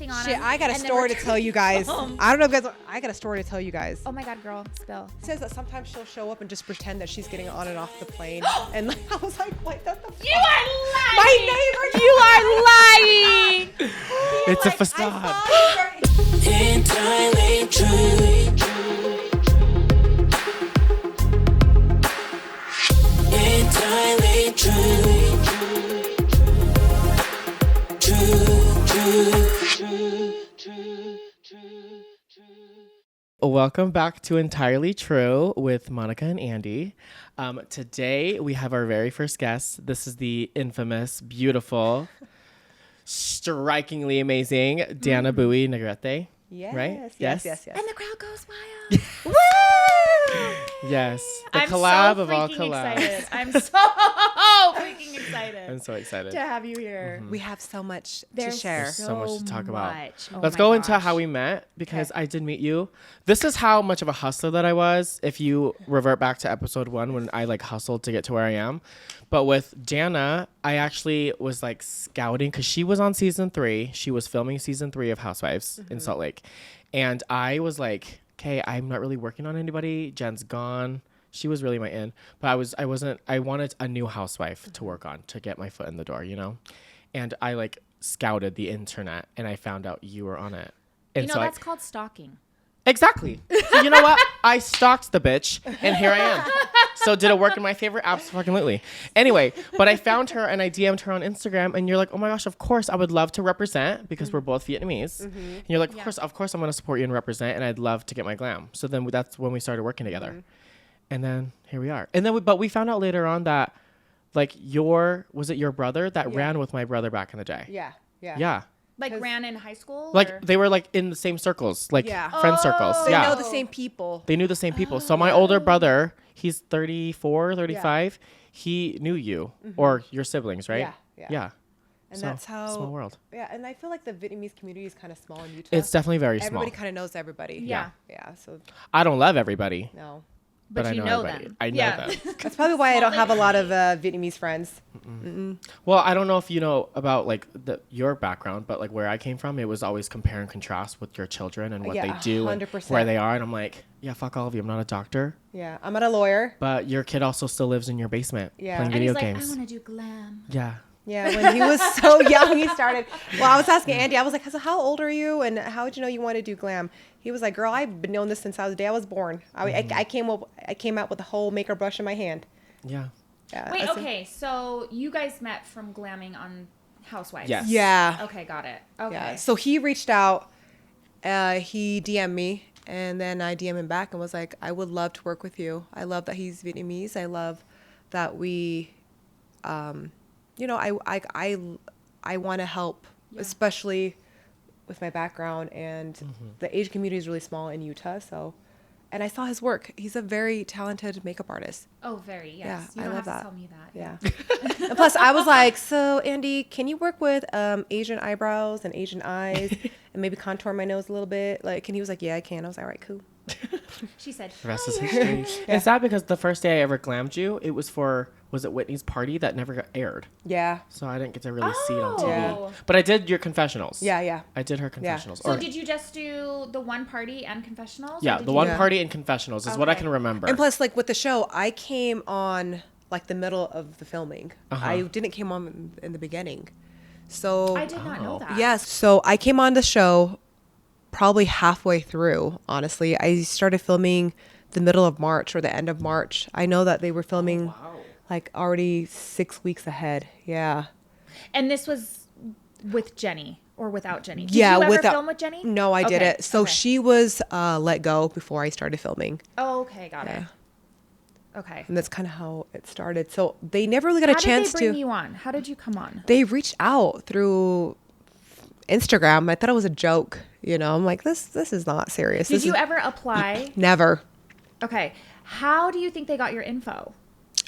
icing on Shit, them. I got a story to tell you guys. I don't know if you guys. I got a story to tell you guys. Oh my God, girl, spill. It says that sometimes she'll show up and just pretend that she's getting on and off the plane, and like, I was like, "What the fuck?" You are lying. My neighbor. You are lying. It's a facade. Entirely true. Entirely true. Welcome back to Entirely True with Monica and Andy. Today we have our very first guest. This is the infamous, beautiful, strikingly amazing Danna Bui-Negrete. Yes, right? yes. And the crowd goes wild. Woo! Yes. The I'm collab so of all freaking collabs. excited. I'm so freaking excited. I'm so excited. to have you here. We have so much There's to share. so much to talk about. Oh Let's my go into gosh. how we met because I did meet you. This is how much of a hustler that I was. If you revert back to episode 1 when I like hustled to get to where I am. But with Danna, I actually was like scouting because she was on season 3. She was filming season 3 of Housewives in Salt Lake. And I was like, okay, I'm not really working on anybody. Jen's gone. She was really my in. But I wanted a new housewife to work on to get my foot in the door, you know? And I like scouted the internet and I found out you were on it. And You know, that's called stalking. Exactly. So you know what? I stalked the bitch and here I am. So did it work in my favor? Absolutely. Anyway, but I found her and I DM'd her on Instagram and you're like, oh my gosh, of course I would love to represent because we're both Vietnamese. And you're like, of course I'm going to support you and represent and I'd love to get my glam. So then that's when we started working together. And then here we are. And then but we found out later on that like was it your brother that ran with my brother back in the day? Yeah. Yeah. Like ran in high school? Like or? they were like in the same circles, like friend circles. They Yeah. know the same people. They knew the same people. So my older brother, he's 34, 35. He knew you or your siblings, right? Yeah. And So, that's how small world. Yeah, and I feel like the Vietnamese community is kind of small in Utah. It's definitely very small. Everybody kind of knows everybody. Yeah. Yeah. So I don't love everybody, no, But I you know know everybody. them. I know them. that's probably why I don't have a lot of Vietnamese friends. Well, I don't know if you know about like your background, but like where I came from, it was always compare and contrast with your children and what Yeah, they do and 100%. where they are. And I'm like, yeah, fuck all of you. I'm not a doctor. Yeah, I'm not a lawyer. But your kid also still lives in your basement Yeah. playing And video he's like, games. I want to do glam. Yeah. Yeah, when he was so young, he started. Well, I was asking Andy, I was like, so how old are you? And how did you know you wanted to do glam? He was like, girl, I've been knowing this since the day I was born. I came out with a whole maker brush in my hand. Yeah. Yeah, Wait, I said- okay. So you guys met from glamming on Housewives. Yes. Yeah. Okay, got it. Okay. Yeah. So he reached out. He DM'd me, and then I DM'd him back and was like, I would love to work with you. I love that he's Vietnamese. I love that we, you know, I want to help, especially with my background, and the Asian community is really small in Utah. So, and I saw his work. He's a very talented makeup artist. Oh, very, yes. Yeah, You I don't love have that. to tell me that. Yeah. And plus, I was like, so Andy, can you work with Asian eyebrows and Asian eyes and maybe contour my nose a little bit? Like, and he was like, yeah, I can. I was like, all right, cool. She said, The rest is history. It's sad because the first day I ever glammed you, it was was it Whitney's party that never got aired? Yeah. So I didn't get to really see it on TV. Yeah. But I did your confessionals. Yeah. I did her confessionals. So did you just do the one party and confessionals? or Yeah, did the you- one Yeah. party and confessionals is what I Okay. can remember. And plus, like with the show, I came on like the middle of the filming. Uh-huh. I didn't came on in the beginning. So I did not know that. yes, so I came on the show probably halfway through. Honestly, I started filming the middle of March or the end of March. I know that they were filming like already 6 weeks ahead. Yeah. And this was with Jenny or without Jenny? Did Yeah, you ever without- film with Jenny? No, I Okay, didn't. So okay. she was let go before I started filming. Oh, okay, got Yeah. it. Okay. And that's kind of how it started. So they never really got a How chance did they bring to. you on? How did you come on? They reached out through Instagram. I thought it was a joke. You know, I'm like, this is not serious. Did This you is ever apply? never. Okay. How do you think they got your info?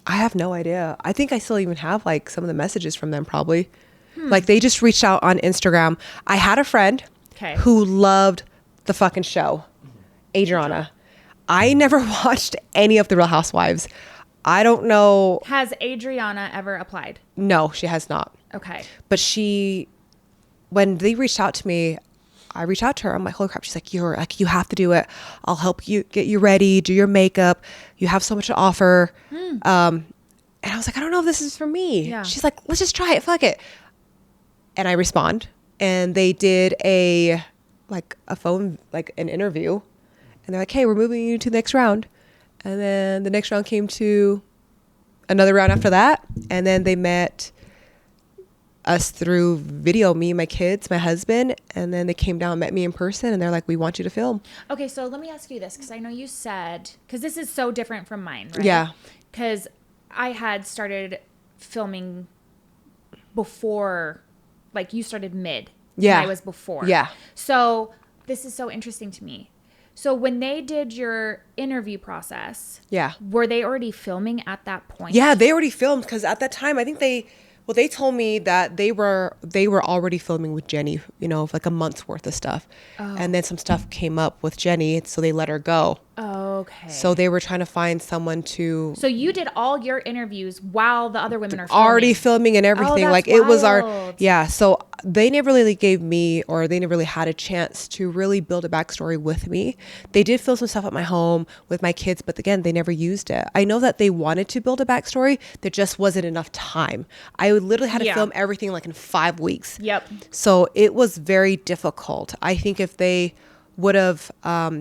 I have no idea. I think I still even have like some of the messages from them probably. Like they just reached out on Instagram. I had a friend Okay. who loved the fucking show, Adriana. I never watched any of the Real Housewives. I don't know. Has Adriana ever applied? No, she has not. Okay. But when they reached out to me, I reached out to her. I'm like, holy crap. She's like, you have to do it. I'll help you get you ready, do your makeup. You have so much to offer. And I was like, I don't know if this is for me. Yeah. She's like, let's just try it. Fuck it. And I respond, and they did an interview, and they're like, hey, we're moving you to the next round. And then the next round came to another round after that. And then they met us through video, me, my kids, my husband. And then they came down and met me in person, and they're like, we want you to film. Okay, so let me ask you this, because I know you said, because this is so different from mine, right? Yeah. Because I had started filming before, like you started mid. Yeah. And I was before. Yeah. So this is so interesting to me. So when they did your interview process, Yeah. were they already filming at that point? Yeah, they already filmed, because at that time, I think they told me that they were already filming with Jenny, like a month's worth of stuff. Oh. And then some stuff came up with Jenny, so they let her go. Okay. So they were trying to find someone to So you did all your interviews while the other women are filming. already filming and everything. that's Like it was wild. so they never really gave me, or they never really had a chance to really build a backstory with me. They did film some stuff at my home with my kids, but again, they never used it. I know that they wanted to build a backstory. There just wasn't enough time. I literally had to Yeah. film everything like in 5 weeks. Yep. So it was very difficult. I think if they would have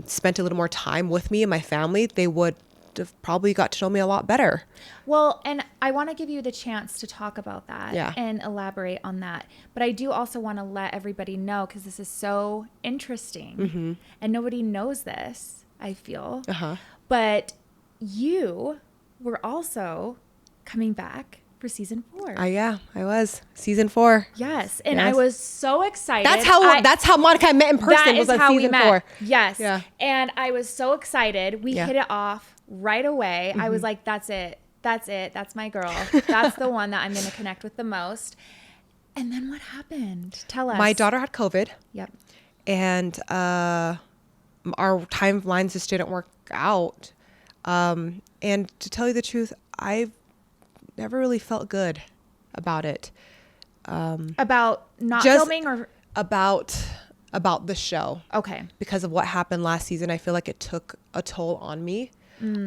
spent a little more time with me and my family, they would have probably got to know me a lot better. Well, and I want to give you the chance to talk about that Yeah. and elaborate on that. But I do also want to let everybody know, because this is so interesting and nobody knows this, I feel. Uh-huh. But you were also coming back for season 4. I was season 4. Yes. And Yes. I was so excited. That's how Monica and I met in person. That was is on how we season met. 4. Yes. Yeah. And I was so excited. We Yeah. hit it off right away. I was like, that's it. That's it. That's my girl. That's the one that I'm going to connect with the most. And then what happened? Tell us. My daughter had COVID, Yep. and our timelines just didn't work out. And to tell you the truth, I've never really felt good about it. About not Just- filming or About the show. okay. Because of what happened last season, I feel like it took a toll on me.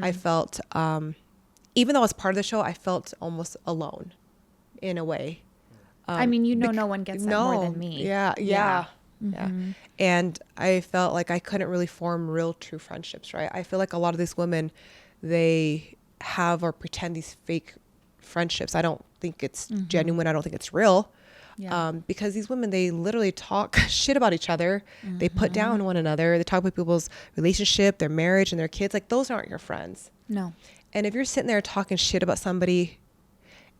I felt, even though I was part of the show, I felt almost alone in a way. I mean, no one gets that more than me. Yeah. And I felt like I couldn't really form real, true friendships, right? I feel like a lot of these women, they have or pretend these fake friendships. I don't think it's genuine. I don't think it's real. Yeah. Because these women, they literally talk shit about each other. They put down one another. They talk about people's relationship, their marriage, and their kids. Like, those aren't your friends. No. And if you're sitting there talking shit about somebody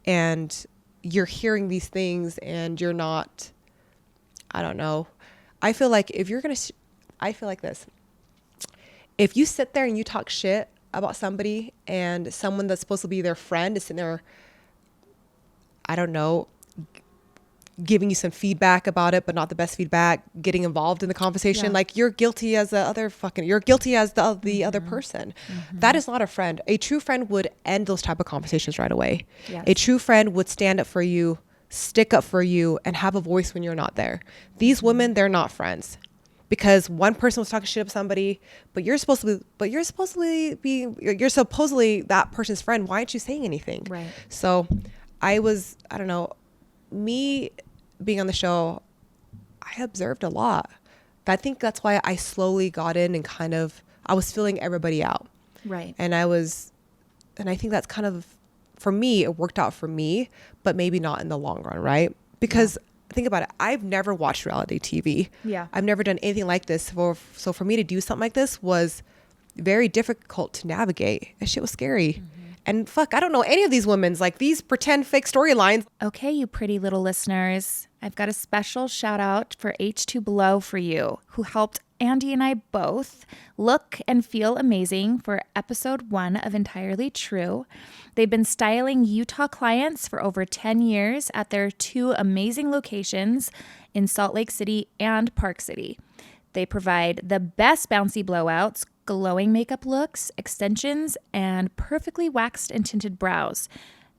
and you're hearing these things and you're not, I don't know. I feel like if you're going to, I feel like this. If you sit there and you talk shit about somebody and someone that's supposed to be their friend is sitting there, I don't know, giving you some feedback about it, but not the best feedback, getting involved in the conversation. Yeah. Like, you're guilty as you're guilty as the other person. That is not a friend. A true friend would end those type of conversations right away. Yes. A true friend would stand up for you, stick up for you, and have a voice when you're not there. These women, they're not friends. Because one person was talking shit about somebody, but you're supposedly that person's friend. Why aren't you saying anything? Right. So I don't know, me being on the show, I observed a lot. I think that's why I slowly got in and I was feeling everybody out. Right. And I think that's kind of, for me, it worked out for me, but maybe not in the long run, right? Because think about it. I've never watched reality TV. Yeah. I've never done anything like this. So for me to do something like this was very difficult to navigate. That shit was scary. And fuck, I don't know any of these women's, like, these pretend fake storylines. Okay, you pretty little listeners, I've got a special shout out for H2 Below for you, who helped Andy and I both look and feel amazing for episode 1 of Entirely True. They've been styling Utah clients for over 10 years at their 2 amazing locations in Salt Lake City and Park City. They provide the best bouncy blowouts, glowing makeup looks, extensions, and perfectly waxed and tinted brows.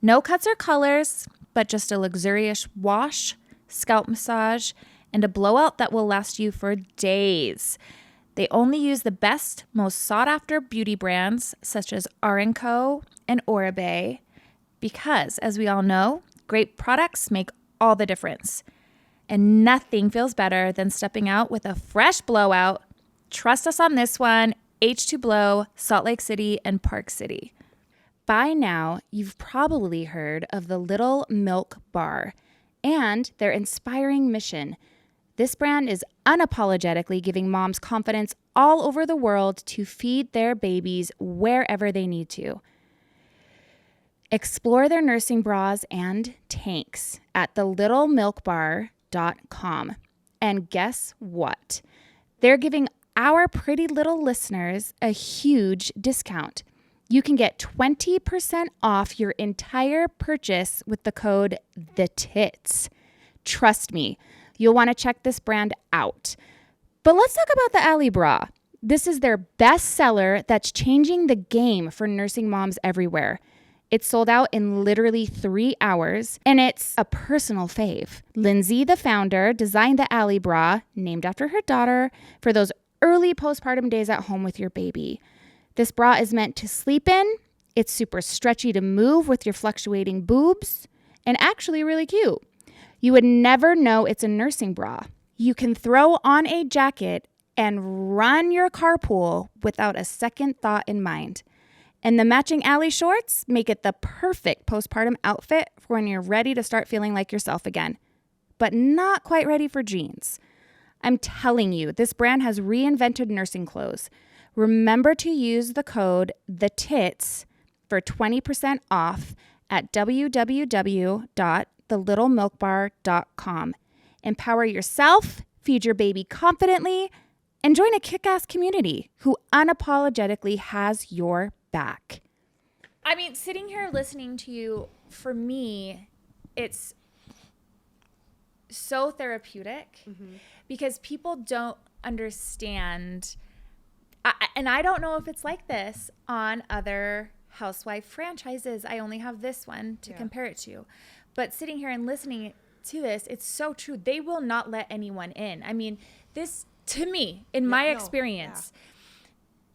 No cuts or colors, but just a luxurious wash, scalp massage, and a blowout that will last you for days. They only use the best, most sought-after beauty brands such as R&Co and Oribe because, as we all know, great products make all the difference. And nothing feels better than stepping out with a fresh blowout. Trust us on this one, H2 Blow, Salt Lake City, and Park City. By now, you've probably heard of the Little Milk Bar and their inspiring mission. This brand is unapologetically giving moms confidence all over the world to feed their babies wherever they need to. Explore their nursing bras and tanks at thelittlemilkbar.com. And guess what? They're giving our pretty little listeners a huge discount. You can get 20% off your entire purchase with the code THETITS. Trust me, you'll want to check this brand out. But let's talk about the Alley Bra. This is their best seller that's changing the game for nursing moms everywhere. It's sold out in literally 3 hours, and it's a personal fave. Lindsay, the founder, designed the Alley Bra, named after her daughter, for those early postpartum days at home with your baby. This bra is meant to sleep in. It's super stretchy to move with your fluctuating boobs, and actually really cute. You would never know it's a nursing bra. You can throw on a jacket and run your carpool without a second thought in mind. And the matching Alley shorts make it the perfect postpartum outfit for when you're ready to start feeling like yourself again, but not quite ready for jeans. I'm telling you, this brand has reinvented nursing clothes. Remember to use the code THETITS for 20% off at www.thelittlemilkbar.com. Empower yourself, feed your baby confidently, and join a kick-ass community who unapologetically has your back. I mean, sitting here listening to you, for me, it's so therapeutic because people don't understand. And I don't know if it's like this on other housewife franchises. I only have this one to compare it to. But sitting here and listening to this, it's so true. They will not let anyone in. I mean, this, to me, in my experience,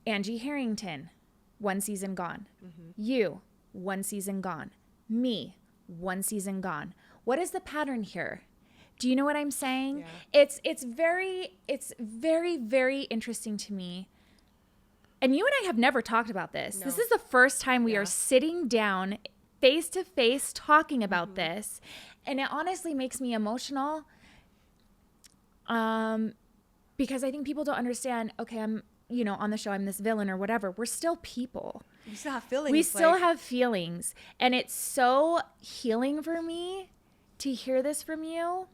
Angie Harrington, 1 season gone. You, 1 season gone. Me, 1 season gone. What is the pattern here? Do you know what I'm saying? Yeah. It's very, very interesting to me. And you and I have never talked about this. No. This is the first time we are sitting down face to face talking about this. And it honestly makes me emotional. Because I think people don't understand, okay, I'm, on the show, I'm this villain or whatever. We're still people. We still have feelings. We still have feelings. And it's so healing for me to hear this from you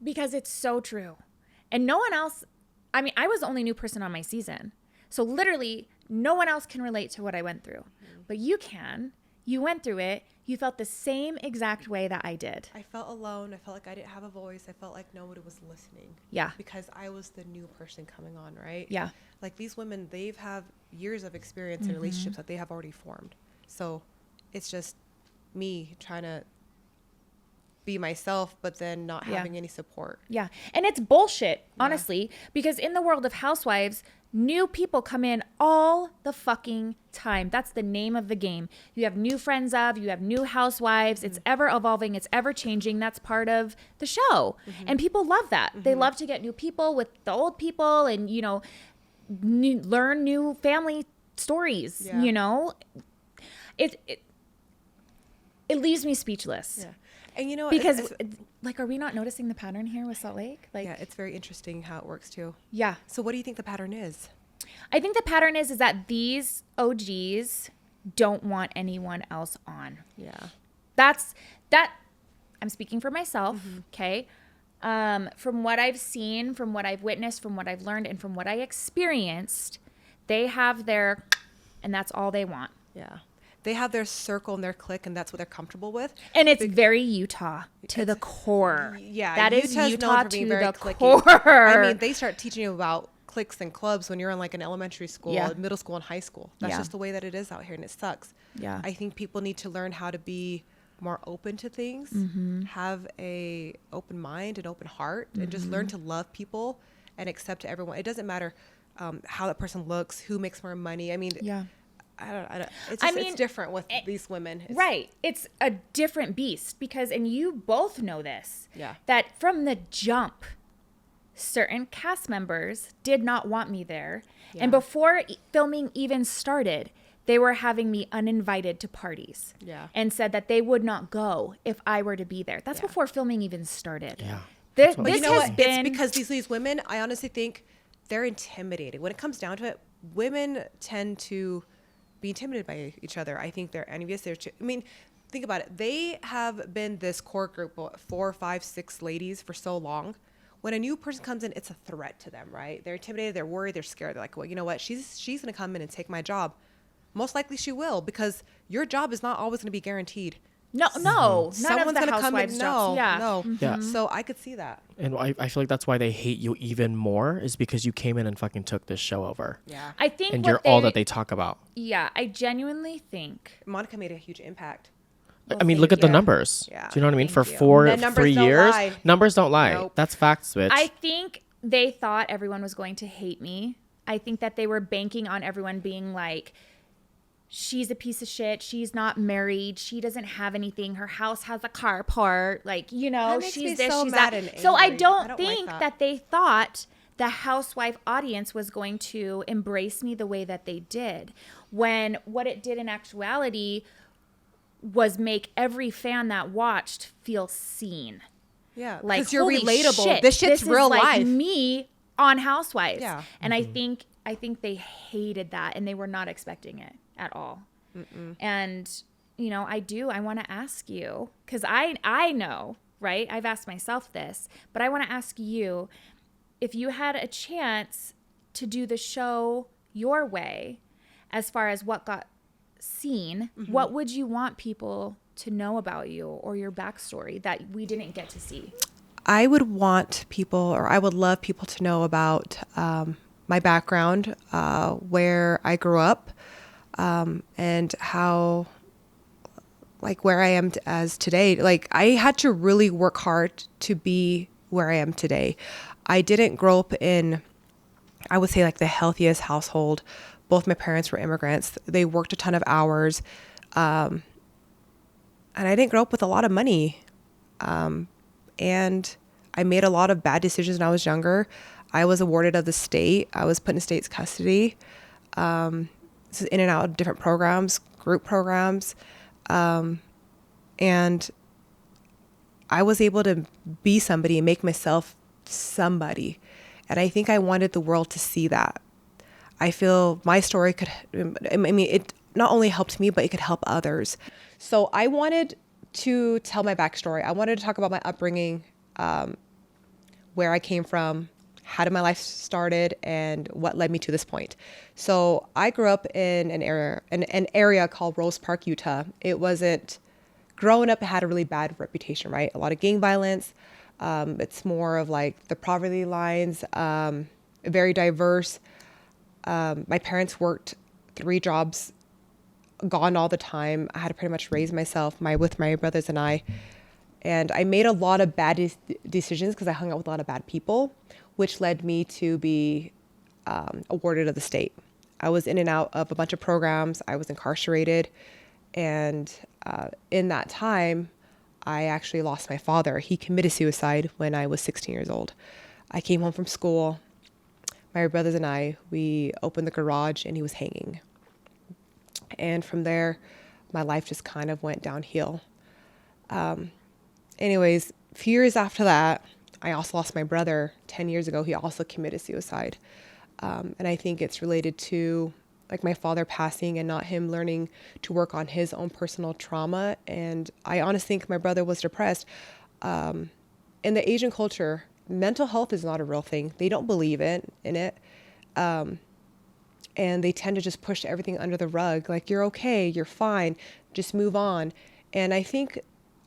because it's so true. And no one else, I mean, I was the only new person on my season. So literally no one else can relate to what I went through. But you can. You went through it. You felt the same exact way that I did. I felt alone. I felt like I didn't have a voice. I felt like nobody was listening. Yeah. Because I was the new person coming on, right? Yeah. Like these women, they've have years of experience in relationships that they have already formed. So it's just me trying to be myself, but then not having any support. Yeah. And it's bullshit, honestly, because in the world of housewives, new people come in all the fucking time. That's the name of the game. You have new friends of, you have new housewives. It's ever evolving. It's ever changing. That's part of the show. And people love that. They love to get new people with the old people and, learn new family stories, It leaves me speechless. Yeah. And because are we not noticing the pattern here with Salt Lake? It's very interesting how it works too. Yeah. So what do you think the pattern is? I think the pattern is that these OGs don't want anyone else on. Yeah. I'm speaking for myself. Okay. From what I've seen, from what I've witnessed, from what I've learned, and from what I experienced, they have their, and that's all they want. Yeah. They have their circle and their clique, and that's what they're comfortable with. And it's very Utah to the core. Yeah, that Utah's is Utah to the cliquey. core. I mean, they start teaching you about cliques and clubs when you're in like an elementary school, middle school, and high school. That's just the way that it is out here, and it sucks. Yeah. I think people need to learn how to be more open to things, have a open mind and open heart, and just learn to love people and accept everyone. It doesn't matter how that person looks, who makes more money. I mean, I don't. It's different with these women. Right. It's a different beast because, and you both know this, Yeah. that from the jump, certain cast members did not want me there. Yeah. And before filming even started, they were having me uninvited to parties. Yeah. And said that they would not go if I were to be there. That's Yeah. before filming even started. Yeah. This But you know has what? been It's because these women, I honestly think they're intimidated. When it comes down to it, women tend to be intimidated by each other. I think they're envious. I mean, think about it. They have been this core group, 4, 5, 6 ladies for so long. When a new person comes in, it's a threat to them, right? They're intimidated. They're worried. They're scared. They're like, well, you know what? She's going to come in and take my job. Most likely she will, because your job is not always going to be guaranteed. no. None Someone's of the gonna come in. housewives jobs. Yeah. No. Yeah. So I could see that. And I feel like that's why they hate you even more, is because you came in and fucking took this show over. Yeah. I think And what you're all that they talk about. Yeah, I genuinely think. Monica made a huge impact. I mean, look at the numbers. Yeah. Do you know what I mean? For Thank you. 4, The numbers 3 don't years, lie. numbers don't lie. Nope. That's facts, bitch. I think they thought everyone was going to hate me. I think that they were banking on everyone being like, she's a piece of shit. She's not married. She doesn't have anything. Her house has a carport. Like, you know, That makes she's me this, so she's mad that. and So I angry. don't I don't think like that they thought the housewife audience was going to embrace me the way that they did. When what it did in actuality was make every fan that watched feel seen. Yeah. Like, Because you're holy relatable. shit, This shit's is real like life. me on Housewives. Yeah. And I think they hated that, and they were not expecting it at all. And you know, I want to ask you, because I know, right? I've asked myself this, but I want to ask you, if you had a chance to do the show your way, as far as what got seen, what would you want people to know about you or your backstory that we didn't get to see? I would want people, or I would love people to know about my background, where I grew up, and how, like, where I am as today. Like, I had to really work hard to be where I am today. I didn't grow up in, I would say, like, the healthiest household. Both my parents were immigrants. They worked a ton of hours. And I didn't grow up with a lot of money. And I made a lot of bad decisions when I was younger. I was awarded of the state. I was put in state's custody. This is in and out of different programs, group programs. And I was able to be somebody and make myself somebody. And I think I wanted the world to see that. I feel my story could, I mean, it not only helped me, but it could help others. So I wanted to tell my backstory. I wanted to talk about my upbringing, where I came from, how did my life started, and what led me to this point. So I grew up in an area called Rose Park, Utah. It wasn't, growing up, it had a really bad reputation, right? A lot of gang violence. It's more of like the poverty lines, very diverse. My parents worked 3 jobs, gone all the time. I had to pretty much raise myself with my brothers and I. And I made a lot of bad decisions because I hung out with a lot of bad people, which led me to be awarded of the state. I was in and out of a bunch of programs. I was incarcerated. And in that time, I actually lost my father. He committed suicide when I was 16 years old. I came home from school. My brothers and I, we opened the garage and he was hanging. And from there, my life just kind of went downhill. Anyways, a few years after that, I also lost my brother 10 years ago. He also committed suicide. And I think it's related to like my father passing and not him learning to work on his own personal trauma. And I honestly think my brother was depressed. In the Asian culture, mental health is not a real thing. They don't believe in it. And they tend to just push everything under the rug. Like, you're okay, you're fine, just move on. And I think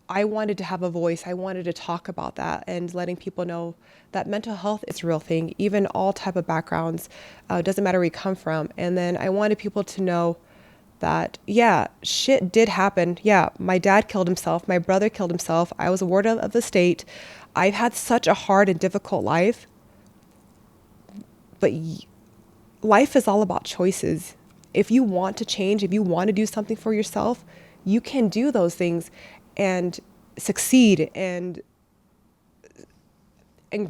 I wanted to have a voice. I wanted to talk about that and letting people know that mental health is a real thing, even all type of backgrounds. Doesn't matter where you come from. And then I wanted people to know that, yeah, shit did happen. Yeah, my dad killed himself. My brother killed himself. I was a ward of the state. I've had such a hard and difficult life. But life is all about choices. If you want to change, if you want to do something for yourself, you can do those things and succeed and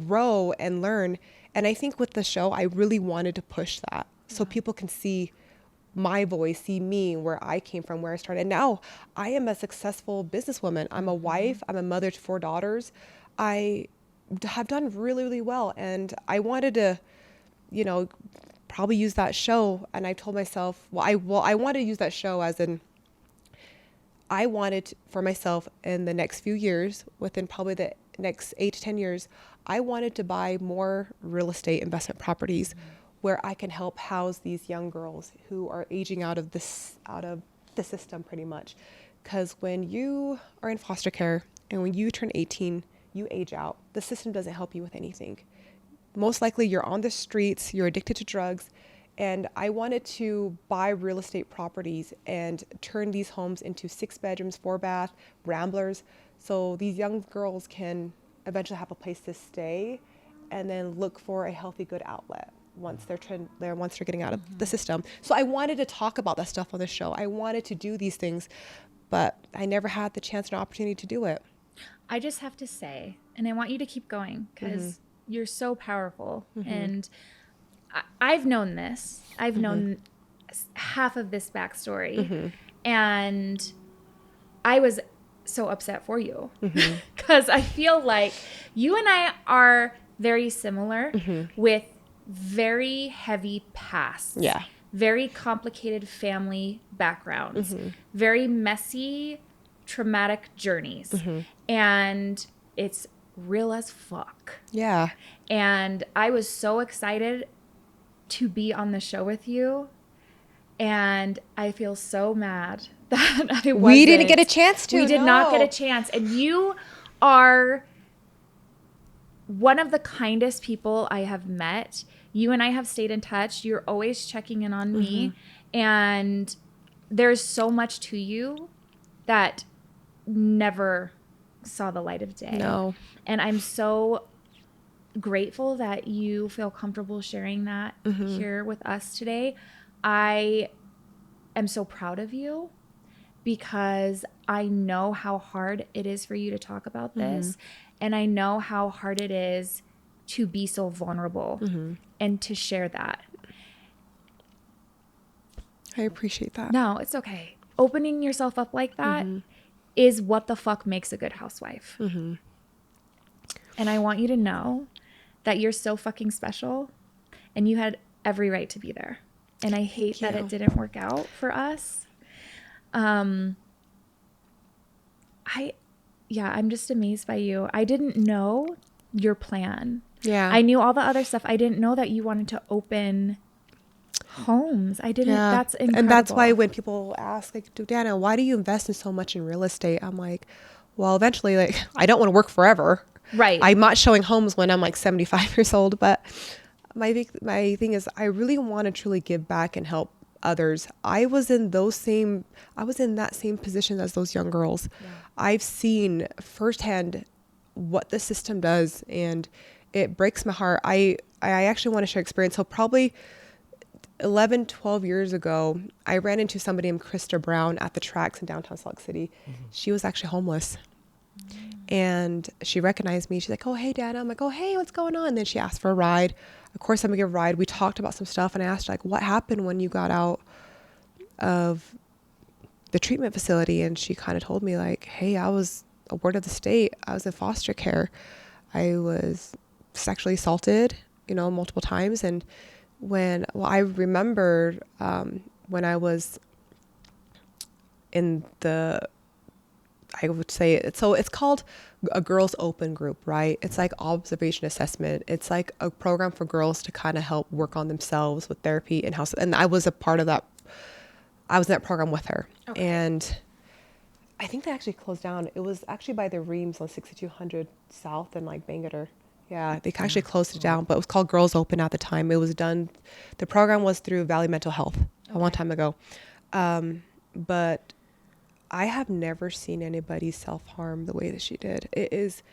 grow and learn. And I think with the show, I really wanted to push that so people can see my voice, see me, where I came from, where I started. And now I am a successful businesswoman. I'm a wife. I'm a mother to 4 daughters. I have done really, really well. And I wanted to, you know, probably use that show. And I told myself, I wanted to use that show as in, I wanted for myself in the next few years, within probably the next 8 to 10 years, I wanted to buy more real estate investment properties where I can help house these young girls who are aging out of the system pretty much. Because when you are in foster care and when you turn 18, you age out. The system doesn't help you with anything. Most likely you're on the streets, you're addicted to drugs. And I wanted to buy real estate properties and turn these homes into 6 bedrooms, 4 bath, ramblers. So these young girls can eventually have a place to stay and then look for a healthy, good outlet once they're getting out of the system. So I wanted to talk about that stuff on the show. I wanted to do these things, but I never had the chance and opportunity to do it. I just have to say, and I want you to keep going because you're so powerful. And I've known this. I've known half of this backstory. And I was so upset for you because I feel like you and I are very similar with very heavy pasts. Yeah. Very complicated family backgrounds. Very messy, traumatic journeys. And it's real as fuck. Yeah. And I was so excited to be on the show with you. And I feel so mad that I wasn't. We didn't get a chance to. We did not get a chance. And you are one of the kindest people I have met. You and I have stayed in touch. You're always checking in on me. And there's so much to you that never saw the light of day. No. And I'm so grateful that you feel comfortable sharing that here with us today. I am so proud of you because I know how hard it is for you to talk about this. And I know how hard it is to be so vulnerable and to share that. I appreciate that. No, it's okay. Opening yourself up like that is what the fuck makes a good housewife. And I want you to know that you're so fucking special and you had every right to be there. And I hate that it didn't work out for us. I'm just amazed by you. I didn't know your plan. Yeah. I knew all the other stuff. I didn't know that you wanted to open homes. I didn't. Yeah. That's incredible. And that's why when people ask, like, Danna, why do you invest in so much in real estate? I'm like, well, eventually, like, I don't want to work forever. Right. I'm not showing homes when I'm like 75 years old, but my thing is I really want to truly give back and help others. I was in that same position as those young girls. Yeah. I've seen firsthand what the system does and it breaks my heart. I actually want to share experience. So probably 11, 12 years ago, I ran into somebody named Krista Brown at the tracks in downtown Salt Lake City. She was actually homeless. And she recognized me. She's like, oh, hey, Danna. I'm like, oh, hey, what's going on? And then she asked for a ride. Of course, I'm going to give a ride. We talked about some stuff. And I asked her, like, what happened when you got out of the treatment facility? And she kind of told me, like, hey, I was a ward of the state. I was in foster care. I was sexually assaulted, multiple times. And I remember when I was in I would say it's called a girls open group, right? It's like observation assessment. It's like a program for girls to kind of help work on themselves with therapy and house. And I was a part of that. I was in that program with her. Okay. And I think they actually closed down. It was actually by the Reams on 6200 South and like Bangerter. Yeah, they actually closed it down, but it was called Girls Open at the time. It was done. The program was through Valley Mental Health a long time ago. But I have never seen anybody self-harm the way that she did. It is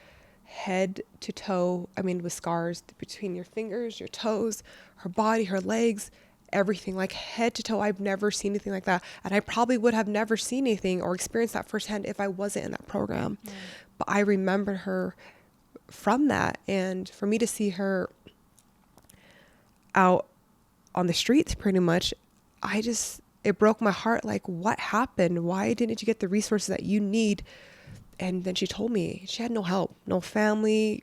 head to toe. I mean, with scars between your fingers, your toes, her body, her legs, everything, like head to toe. I've never seen anything like that. And I probably would have never seen anything or experienced that firsthand if I wasn't in that program. But I remember her from that. And for me to see her out on the streets pretty much, it broke my heart. Like, what happened? Why didn't you get the resources that you need? And then she told me she had no help, no family,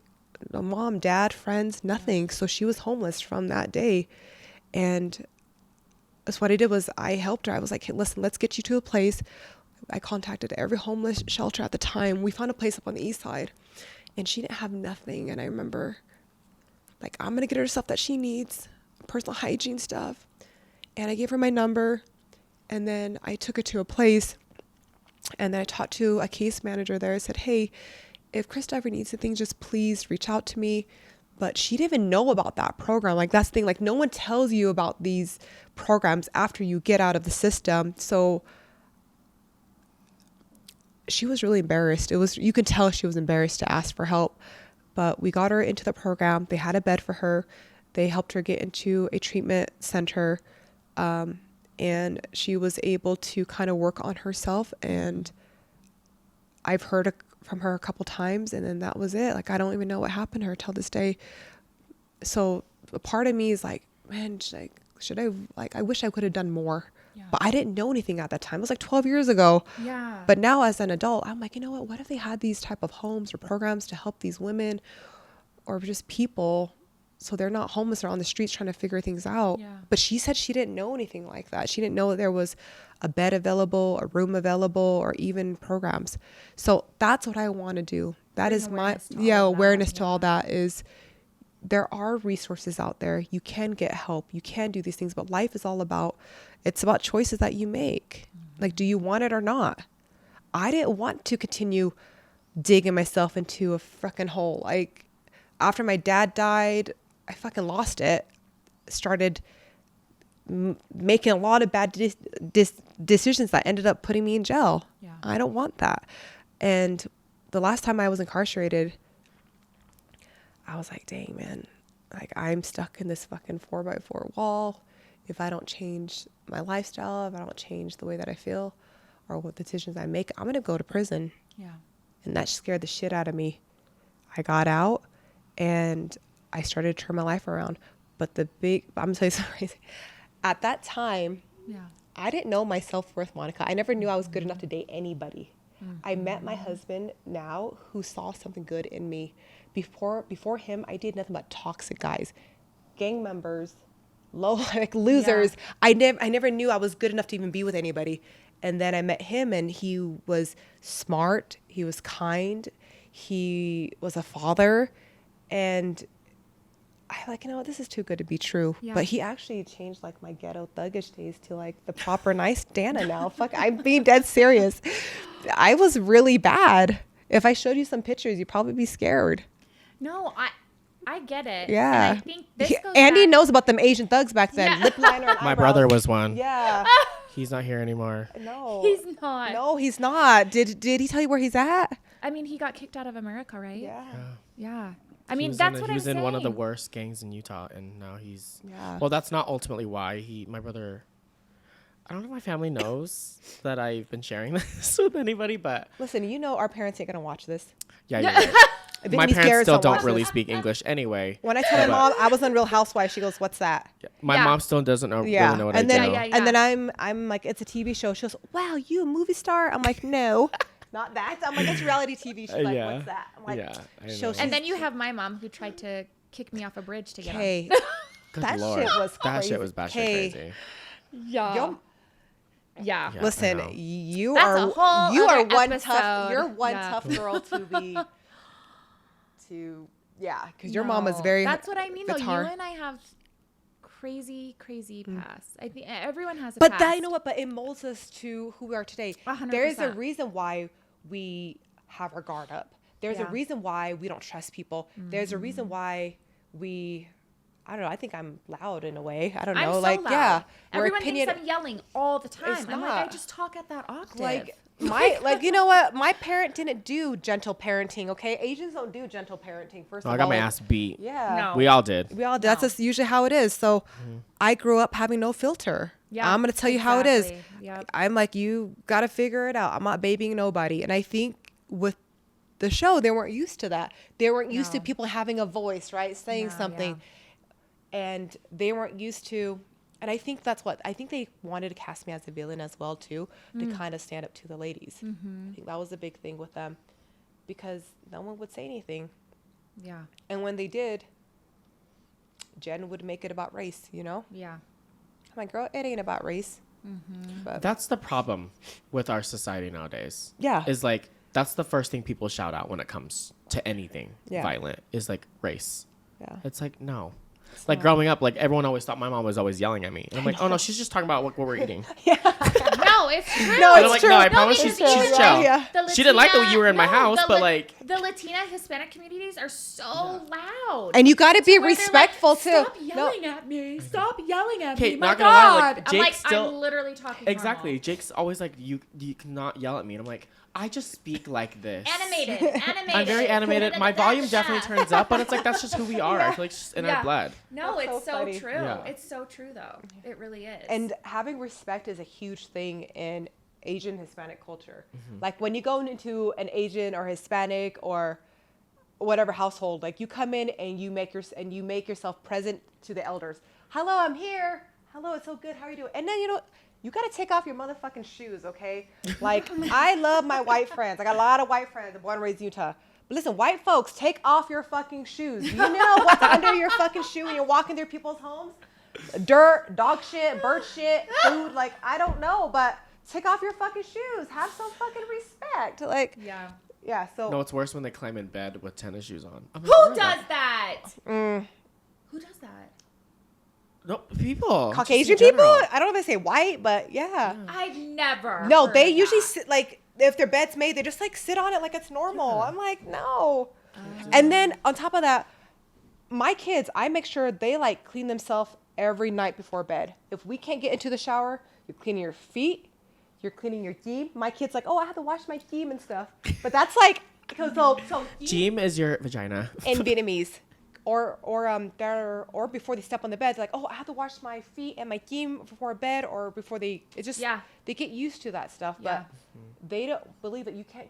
no mom, dad, friends, nothing. So she was homeless from that day. And that's what I did was I helped her. I was like, hey, listen, let's get you to a place. I contacted every homeless shelter at the time. We found a place up on the east side and she didn't have nothing. And I remember like, I'm going to get her stuff that she needs, personal hygiene stuff. And I gave her my number and then I took her to a place. And then I talked to a case manager there. I said, hey, if Krista ever needs anything, just please reach out to me. But she didn't even know about that program. Like, that's the thing. Like, no one tells you about these programs after you get out of the system. So she was really embarrassed. You could tell she was embarrassed to ask for help. But we got her into the program. They had a bed for her. They helped her get into a treatment center. And she was able to kind of work on herself. And I've heard from her a couple times and then that was it. Like, I don't even know what happened to her till this day. So a part of me is like, man, I wish I could have done more, but I didn't know anything at that time. It was like 12 years ago. Yeah. But now as an adult, I'm like, you know what if they had these type of homes or programs to help these women or just people so they're not homeless or on the streets trying to figure things out. Yeah. But she said she didn't know anything like that. She didn't know that there was a bed available, a room available, or even programs. So that's what I want to do. That is my awareness to all that is there are resources out there. You can get help. You can do these things, but life is all about, it's about choices that you make. Mm-hmm. Like, do you want it or not? I didn't want to continue digging myself into a freaking hole. Like, after my dad died, I fucking lost it. Started making a lot of bad decisions that ended up putting me in jail. Yeah. I don't want that. And the last time I was incarcerated, I was like, dang, man, like I'm stuck in this fucking 4x4 wall. If I don't change my lifestyle, if I don't change the way that I feel or what decisions I make, I'm going to go to prison. Yeah. And that scared the shit out of me. I got out and I started to turn my life around. But I'm going to tell you something crazy. At that time, I didn't know my self-worth, Monica. I never knew I was good enough to date anybody. Mm-hmm. I met my husband now who saw something good in me. Before him, I did nothing but toxic guys, gang members, losers. Yeah. I never knew I was good enough to even be with anybody. And then I met him and he was smart. He was kind. He was a father. And I like, this is too good to be true. Yeah. But he actually changed like my ghetto thuggish days to like the proper nice Danna now. Fuck, I'm being dead serious. I was really bad. If I showed you some pictures, you'd probably be scared. No, I get it. Yeah. And I think this goes Andy back. Knows about them Asian thugs back then. Yeah. Lip liner and My eyebrows. brother was one. Yeah. He's not here anymore. No. He's not. No, he's not. Did he tell you where he's at? I mean, he got kicked out of America, right? Yeah. I mean, that's what I'm saying. He was in one of the worst gangs in Utah, and now he's... Yeah. Well, that's not ultimately why my brother... I don't know if my family knows that I've been sharing this with anybody, but... Listen, our parents ain't going to watch this. Yeah, you're right. My parents still don't really speak English anyway. When I tell my mom I was on Real Housewife, she goes, "What's that?" Yeah. My mom still doesn't really know what I do. And then I'm like, "It's a TV show." She goes, "Wow, you a movie star?" I'm like, "No, not that." I'm like, "It's reality TV." She's like, "What's that?" I'm like, And then you have my mom who tried to kick me off a bridge to get on. That shit was crazy. That shit was batshit crazy. Yeah. Yeah. Listen, no. you are one tough girl to be. Because your mom is very. That's what I mean, though. You and I have crazy past. I think everyone has a past. But you know what? But it molds us to who we are today. 100%. There is a reason why we have our guard up. There's a reason why we don't trust people. Mm-hmm. There's a reason why I don't know. I think I'm loud in a way. I don't know. I'm so like, loud. yeah. Your Everyone opinion, thinks I'm yelling all the time. It's I'm like, I not. just talk at that octave. like you know what? My parent didn't do gentle parenting. Okay, Asians don't do gentle parenting. First Oh, of all, I got my ass beat. Yeah. No. We all did. We all. That's just usually how it is. So, I grew up having no filter. Yeah, I'm gonna tell you how it is. exactly. Yep. I'm like, you gotta figure it out. I'm not babying nobody. And I think with the show, they weren't used to that. They weren't used to No. people having a voice, right? Saying No, something. And they weren't used to, and I think that's what, I think they wanted to cast me as a villain as well, too, to kind of stand up to the ladies. I think that was a big thing with them because no one would say anything. Yeah. And when they did, Jen would make it about race, you know? Yeah. I'm like, girl, it ain't about race. But That's the problem with our society nowadays. Yeah. Is like, that's the first thing people shout out when it comes to anything Yeah. violent is like race. yeah. It's like, no. Like growing up, like everyone always thought my mom was always yelling at me. And I'm like, oh no, she's just talking about what we're eating. No, it's true. No, And I'm it's like, true. no, I No, promise because she's even chill. like Yeah. the She didn't like that Latina- you were in my house, the but like, the Latina Hispanic communities are so loud. And you got to be Where they're respectful, like, too. Stop yelling at me. Stop yelling at Okay, me. My not gonna lie, like, God. I'm Jake like, still- I'm literally talking exactly. normal. Jake's always like, you cannot yell at me. And I'm like, I just speak like this. Animated. I'm very animated. My volume definitely turns up, but it's like, that's just who we are. I feel like it's just in Yeah. our blood. No, That's it's so so funny. true. Yeah. It's so true, though. It really is. And having respect is a huge thing in Asian Hispanic culture. Like when you go into an Asian or Hispanic or whatever household, like you come in and you make yourself present to the elders. Hello, I'm here. Hello, it's so good. How are you doing? And then you got to take off your motherfucking shoes, okay? Like I love my white friends. I got a lot of white friends. I'm born and raised in Utah. But listen, white folks, take off your fucking shoes. You know what's under your fucking shoe when you're walking through people's homes? Dirt, dog shit, bird shit, food. Like, I don't know, but take off your fucking shoes. Have some fucking respect. Like, yeah, so. No, it's worse when they climb in bed with tennis shoes on. I'm like, who "Where does the-" that? Mm. Who does that? No, people. Caucasian just in people? general. I don't know if they say white, but yeah. I've never. No, heard they of usually that. sit, like, if their bed's made, they just, like, sit on it like it's normal. I'm like, no. And then on top of that, my kids, I make sure they, like, clean themselves every night before bed. If we can't get into the shower, you're cleaning your feet, you're cleaning your team. My kid's like, oh, I have to wash my team and stuff. But that's like, so Jeem is your vagina. in Vietnamese. Or before they step on the bed, they're like, oh, I have to wash my feet and my team before bed or before they, it's just, they get used to that stuff. Yeah. But they don't believe that you can't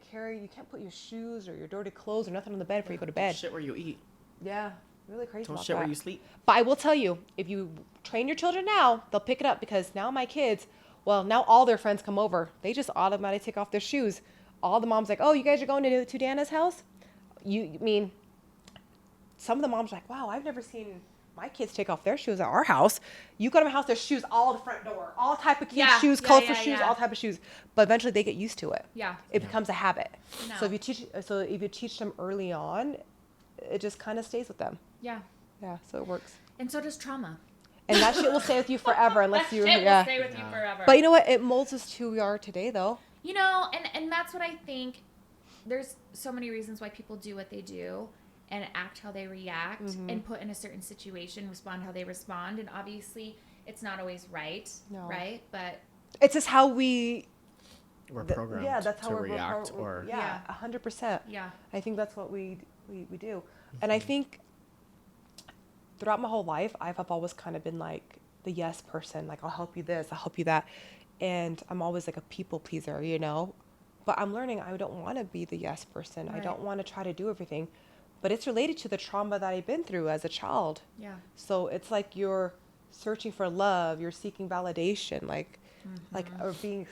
put your shoes or your dirty clothes or nothing on the bed before you go to bed. Shit where you eat. Yeah, really crazy Don't about shit that. where you sleep. But I will tell you, if you train your children now, they'll pick it up because now my kids, well, now all their friends come over. They just automatically take off their shoes. All the moms like, oh, you guys are going to Danna's house? Some of the moms are like, wow, I've never seen my kids take off their shoes at our house. You go to my house, there's shoes all the front door, all type of kids' shoes, colorful shoes, all type of shoes. But eventually they get used to it. Yeah. It becomes a habit. No. So if you teach them early on, it just kind of stays with them. Yeah. Yeah, so it works. And so does trauma. And that shit will stay with you forever unless you, It yeah. will stay with you forever. But you know what? It molds us to who we are today, though. You know, and that's what I think. There's so many reasons why people do what they do and act how they react and put in a certain situation, respond how they respond. And obviously, it's not always right, right? But it's just how we're programmed that's how to we're react or... Yeah, 100%. yeah. I think that's what we do. And I think throughout my whole life, I've always kind of been like the yes person. Like, I'll help you this, I'll help you that. And I'm always like a people pleaser, you know? But I'm learning I don't want to be the yes person. Right. I don't want to try to do everything. But it's related to the trauma that I've been through as a child. Yeah. So it's like you're searching for love, you're seeking validation, like or being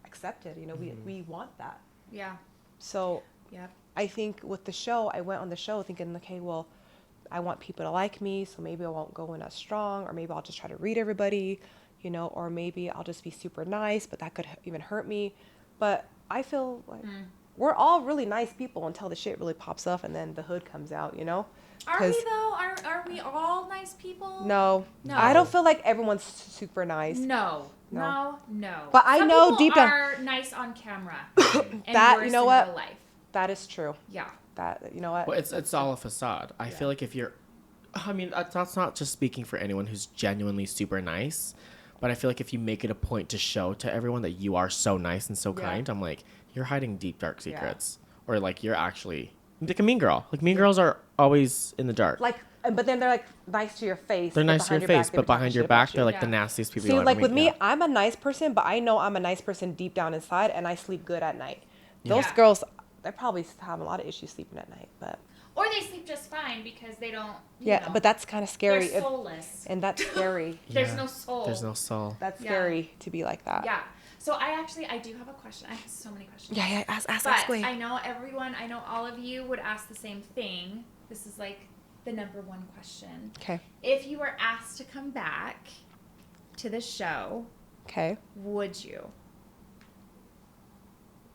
accepted. You know, we want that. Yeah. So Yep. I think with the show, I went on the show thinking, okay, well, I want people to like me, so maybe I won't go in as strong, or maybe I'll just try to read everybody, you know, or maybe I'll just be super nice, but that could even hurt me. But I feel like we're all really nice people until the shit really pops up and then the hood comes out, you know? Are we though? Are we all nice people? No. No. I don't feel like everyone's super nice. No. No. No. But I Some know people deep down- are nice on camera. And That, worse you know in what? real life. That is true. Yeah. That, you know what? Well, it's all a facade. I feel like if you're I mean, that's not just speaking for anyone who's genuinely super nice, but I feel like if you make it a point to show to everyone that you are so nice and so kind, I'm like, you're hiding deep, dark secrets. Or like, you're actually like a mean girl. Like, mean girls are always in the dark. Like, but then they're like nice to your face. They're nice to your face, but behind your back, they're like Yeah. the nastiest people See, you ever like meet. with me, Yeah. I'm a nice person, but I know I'm a nice person deep down inside, and I sleep good at night. Those Yeah. girls, they probably have a lot of issues sleeping at night, but Or they sleep just fine because they don't. yeah, but that's kind of scary. They're soulless. And that's scary. There's Yeah. no soul. There's no soul. That's Yeah. scary to be like that. Yeah. So I do have a question. I have so many questions. Yeah. Ask But away. I know all of you would ask the same thing. This is like the number one question. Okay. If you were asked to come back to the show, Okay. would you?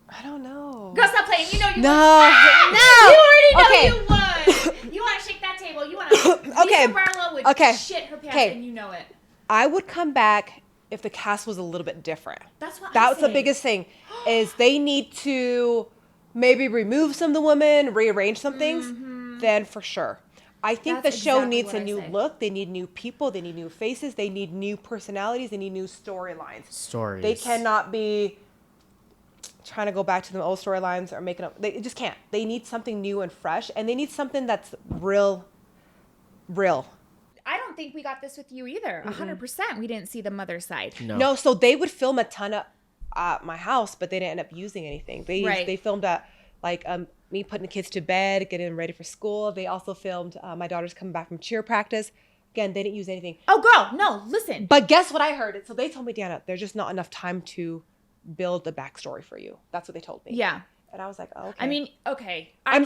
I don't know. Go stop playing. You know you No. would. No. You already know Okay. you would. You want to shake that table. You want to. Okay. Lisa Barlow would Okay. shit her pants, Okay. and you know it. I would come back if the cast was a little bit different. That's what That I'm was the saying. biggest thing, is they need to maybe remove some of the women, rearrange some things, then for sure. I think That's the show exactly needs what a I new say. look. They need new people. They need new faces. They need new personalities. They need new storylines. Stories. They cannot be trying to go back to the old storylines or making up. They just can't. They need something new and fresh, and they need something that's real. I don't think we got this with you either. 100%. We didn't see the mother side. No, so they would film a ton at my house, but they didn't end up using anything. Right. They filmed at like me putting the kids to bed, getting them ready for school. They also filmed my daughter's coming back from cheer practice. Again, they didn't use anything. Oh, girl, no, listen. But guess what I heard? So they told me, Danna, there's just not enough time to build the backstory for you. That's what they told me. Yeah. And I was like, oh, okay. I mean, okay. I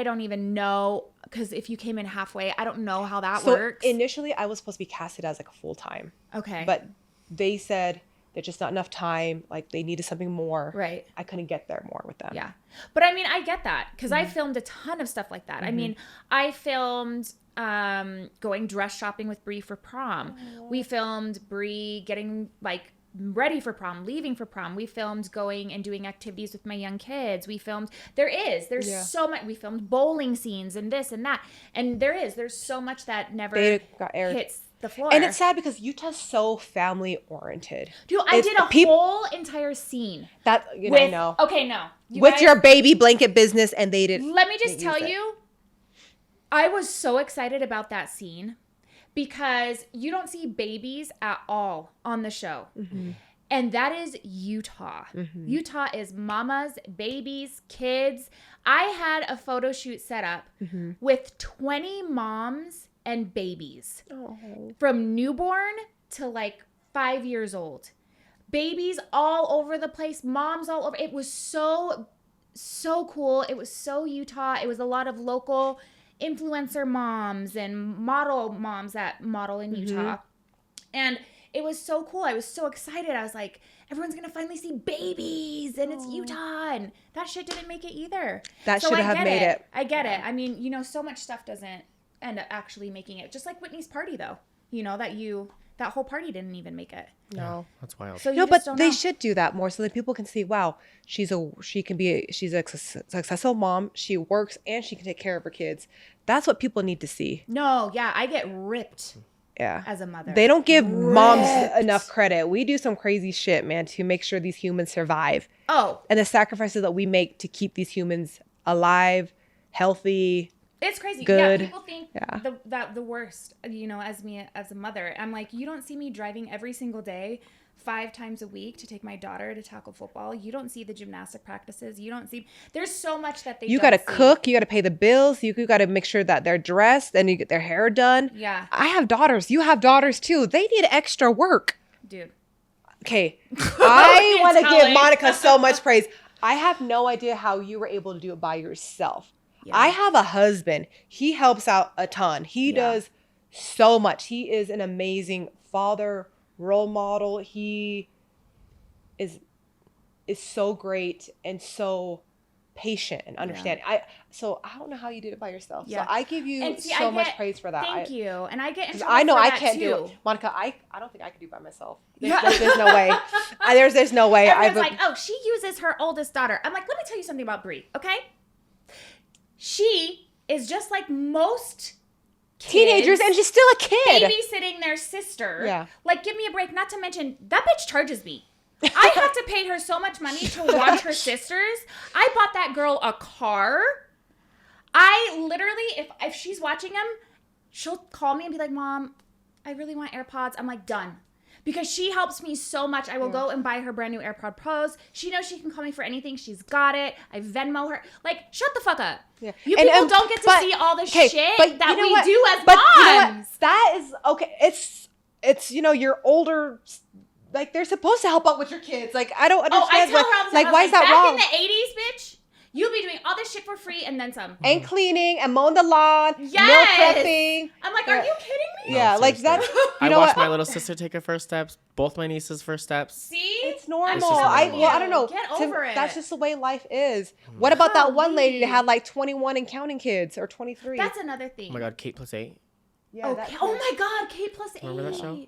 don't even know, because if you came in halfway, I don't know how that so works. initially I was supposed to be casted as like a full time. Okay. But they said there's just not enough time. Like they needed something more. Right. I couldn't get there more with them. Yeah. But I mean, I get that, because I filmed a ton of stuff like that. I mean, I filmed going dress shopping with Bri for prom. We filmed Bri getting like ready for prom, leaving for prom. We filmed going and doing activities with my young kids. We filmed, there's so much. We filmed bowling scenes and this and that. And there's so much that never They got aired. hits the floor. And it's sad because Utah's so family oriented. Dude, I did a whole entire scene. That I know. Okay, no. You With guys- your baby blanket business, and they did. Let me just they tell used it. you, I was so excited about that scene because you don't see babies at all on the show. And that is Utah. Utah is mamas, babies, kids. I had a photo shoot set up with 20 moms and babies from newborn to like 5 years old. Babies all over the place, moms all over. It was so cool. It was so Utah. It was a lot of local influencer moms and model moms that model in Utah. And it was so cool. I was so excited. I was like, everyone's going to finally see babies and it's Utah. And that shit didn't make it either. That So should I have get made it. I get it. I mean, so much stuff doesn't end up actually making it. Just like Whitney's party, though. That whole party didn't even make it. No. That's wild. So you No, just but don't they know. should do that more so that people can see, wow, she's a successful mom. She works and she can take care of her kids. That's what people need to see. No, yeah, I get ripped Yeah. as a mother. They don't give moms enough credit. We do some crazy shit, man, to make sure these humans survive. Oh, And the sacrifices that we make to keep these humans alive, healthy. it's crazy. Good. Yeah, people think the worst, as me as a mother. I'm like, you don't see me driving every single day 5 times a week to take my daughter to tackle football. You don't see the gymnastic practices. You don't see, there's so much that You got to cook. You got to pay the bills. You got to make sure that they're dressed and you get their hair done. Yeah. I have daughters. You have daughters too. They need extra work. Dude. Okay. I You're want to give telling. Monica so much praise. I have no idea how you were able to do it by yourself. Yeah. I have a husband. He helps out a ton. He does so much. He is an amazing father, role model. He is so great and so patient and understanding. I don't know how you did it by yourself. Yeah. So I give you And see, so much praise for that. Thank you. And I get in 'Cause trouble I know for I that can't do too. it. Monica, I don't think I could do it by myself. Yeah. There's no way. There's no way. Everyone's like, oh, she uses her oldest daughter. I'm like, let me tell you something about Bri, okay? She is just like most teenagers, and she's still a kid. babysitting their sister. Yeah. Like, give me a break. Not to mention, that bitch charges me. I have to pay her so much money to watch her sisters. I bought that girl a car. I literally, if she's watching them, she'll call me and be like, Mom, I really want AirPods. I'm like, done. Because she helps me so much. I will go and buy her brand new AirPod Pros. She knows she can call me for anything. She's got it. I Venmo her. Like, shut the fuck up. Yeah. You people don't get to see all the shit that we do as moms. You know what? That is, okay, it's your older, like, they're supposed to help out with your kids. Like, I don't understand. I tell her all the time, like, why is that back wrong? Back in the 80s, bitch, you'll be doing all this shit for free and then some. And cleaning and mowing the lawn, meal prepping. I'm like, are you kidding me? Yeah, like seriously. that's. I watched my little sister take her first steps. Both my nieces' first steps. See? It's normal. It's just normal. I don't know. Get over it. That's just the way life is. What about that one lady that had like 21 and counting kids, or 23? That's another thing. Oh my God, Kate plus 8. Yeah. Oh my God, Kate plus 8. Remember that show?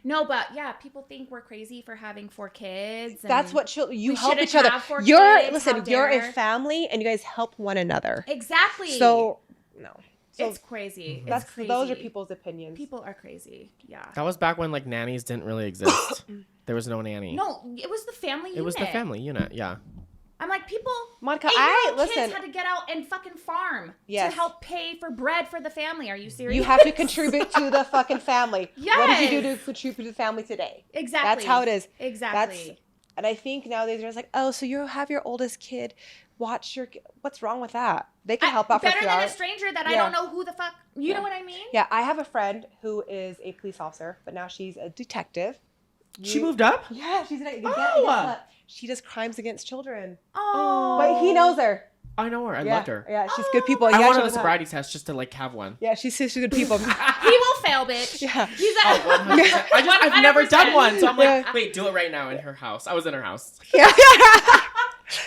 No, but yeah, people think we're crazy for having 4 kids. That's what you we help shouldn't each other. have 4 You're kids, listen. how You're dare. a family, and you guys help one another. Exactly. So no. So it's crazy. that's It's crazy. those are people's opinions. People are crazy. Yeah. That was back when like nannies didn't really exist. There was no nanny. No, it was the family unit. It was the family unit. Yeah. I'm like, people, Monica, 8-year-old kids listen. had to get out and fucking farm Yes. to help pay for bread for the family. Are you serious? You have to contribute to the fucking family. What did you do Yes. to contribute to the family today? Exactly. That's how it is. Exactly. And I think nowadays they're just like, oh, so you have your oldest kid watch your. What's wrong with that? They can help out for a better few than hours. a stranger that I Yeah. don't know who the fuck. You know what I mean? Yeah, I have a friend who is a police officer, but now she's a detective. She moved up? Yeah, she's guess Oh. what? She does crimes against children. Oh. But he knows her. I know her. I Yeah. loved her. Yeah, she's good people. I yeah, wanted she a was- sobriety test just to like have one. Yeah, she's good people. He will fail, bitch. Yeah. He's Oh, a, 100%. I've never done one, so I'm like, Yeah. wait, do it right now in her house. I was in her house. Yeah.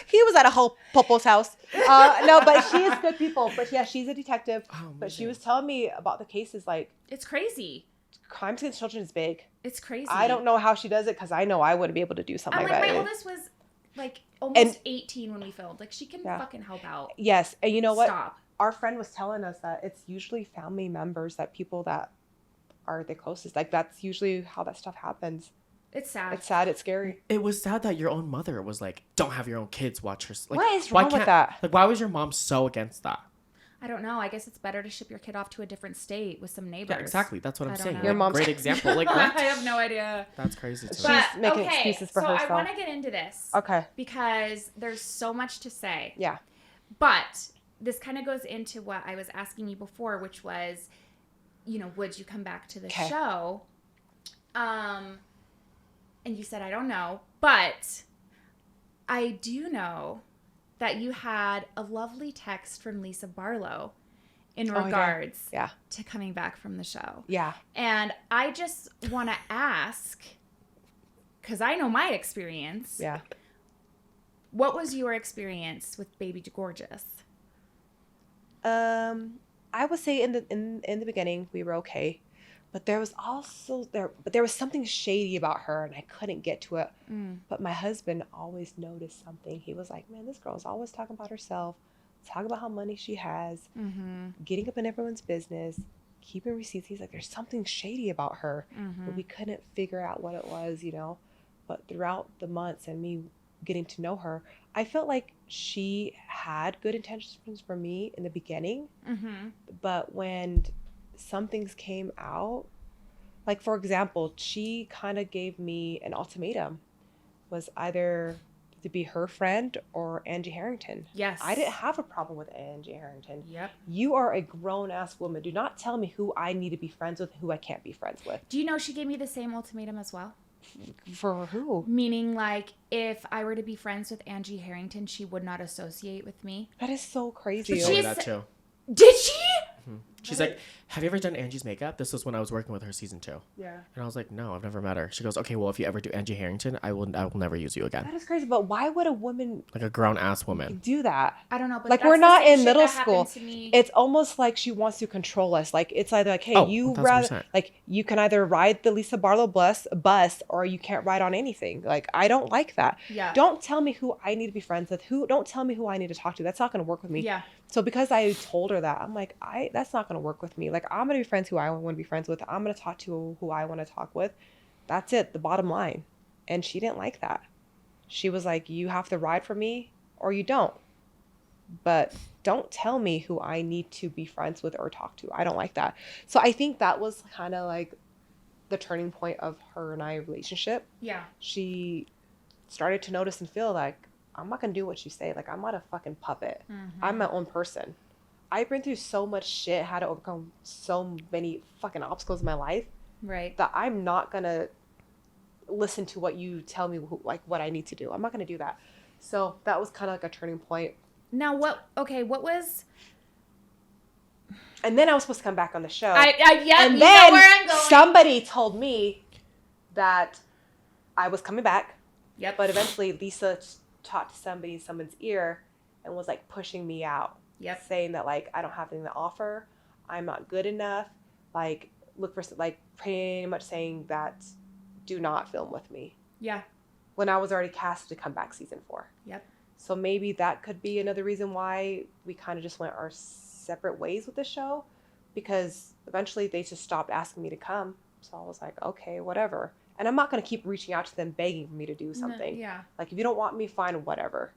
He was at a whole Popo's house. No, but she is good people. But yeah, she's a detective. Oh, but she amazing. was telling me about the cases. Like, It's crazy. crimes against children is big. It's crazy. I don't know how she does it because I know I wouldn't be able to do something I'm like like, that. my oldest was like almost 18 when we filmed. Like, she can fucking help out. Yes, and you know what? Stop. Our friend was telling us that it's usually family members, that people that are the closest. Like, that's usually how that stuff happens. It's sad. It's sad. It's scary. It was sad that your own mother was like, don't have your own kids watch her. Like, What is why wrong with can't- that? Like, why was your mom so against that? I don't know. I guess it's better to ship your kid off to a different state with some neighbors. Yeah, exactly. That's what I I'm don't saying. know. Like, Your mom's- great example. Like, I what? have no idea. That's crazy to me. She's making excuses for so herself. I want to get into this. Okay. Because there's so much to say. Yeah. But this kind of goes into what I was asking you before, which was, you know, would you come back to the show? And you said, I don't know. But I do know that you had a lovely text from Lisa Barlow in regards to coming back from the show. Yeah. And I just want to ask, because I know my experience. Yeah. What was your experience with Baby Gorgeous? I would say in the beginning we were okay, but there was something shady about her, and I couldn't get to it. But my husband always noticed something. He was like, "Man, this girl's always talking about herself, talking about how money she has, getting up in everyone's business, keeping receipts." He's like, "There's something shady about her," but we couldn't figure out what it was, you know. But throughout the months and me getting to know her, I felt like she had good intentions for me in the beginning. But when some things came out, like for example, she kind of gave me an ultimatum, was either to be her friend or Angie Harrington. Yes. I didn't have a problem with Angie Harrington. Yep. You are a grown-ass woman. Do not tell me who I need to be friends with, who I can't be friends with. Do you know she gave me the same ultimatum as well? For who? Meaning, like, if I were to be friends with Angie Harrington, she would not associate with me. That is so crazy. She told me She's- that too. Did she? She's like, have you ever done Angie's makeup? This was when I was working with her season 2. Yeah. And I was like, no, I've never met her. She goes, okay, well, if you ever do Angie Harrington, I will never use you again. That is crazy. But why would a woman Like a grown ass woman. do that? I don't know. But Like, that's we're the not same in shit middle that school. happened to me. It's almost like she wants to control us. Like, it's either like, hey, Oh, you 1000%. rather, like, you can either ride the Lisa Barlow bus or you can't ride on anything. Like, I don't like that. Yeah. Don't tell me who I need to be friends with. Don't tell me who I need to talk to. That's not going to work with me. Yeah. So because I told her that, I'm like, that's not going going to work with me. Like, I'm going to be friends who I want to be friends with. I'm going to talk to who I want to talk with. That's it, the bottom line. And she didn't like that. She was like, you have to ride for me or you don't. But don't tell me who I need to be friends with or talk to. I don't like that. So I think that was kind of like the turning point of her and I relationship. Yeah. She started to notice and feel like, I'm not going to do what you say. Like, I'm not a fucking puppet. I'm my own person. I've been through so much shit, had to overcome so many fucking obstacles in my life. Right. That I'm not going to listen to what you tell me, like what I need to do. I'm not going to do that. So that was kind of like a turning point. Now what was... And then I was supposed to come back on the show. Yeah, and you then know where I'm going. Somebody told me that I was coming back. Yep. But eventually Lisa talked to somebody in someone's ear and was like pushing me out. Yep. Saying that like I don't have anything to offer. I'm not good enough. Like look for like pretty much saying that do not film with me. Yeah. When I was already cast to come back season 4. Yep. So maybe that could be another reason why we kind of just went our separate ways with the show, because eventually they just stopped asking me to come. So I was like, okay, whatever. And I'm not going to keep reaching out to them begging for me to do something. No, yeah. Like if you don't want me, fine, whatever.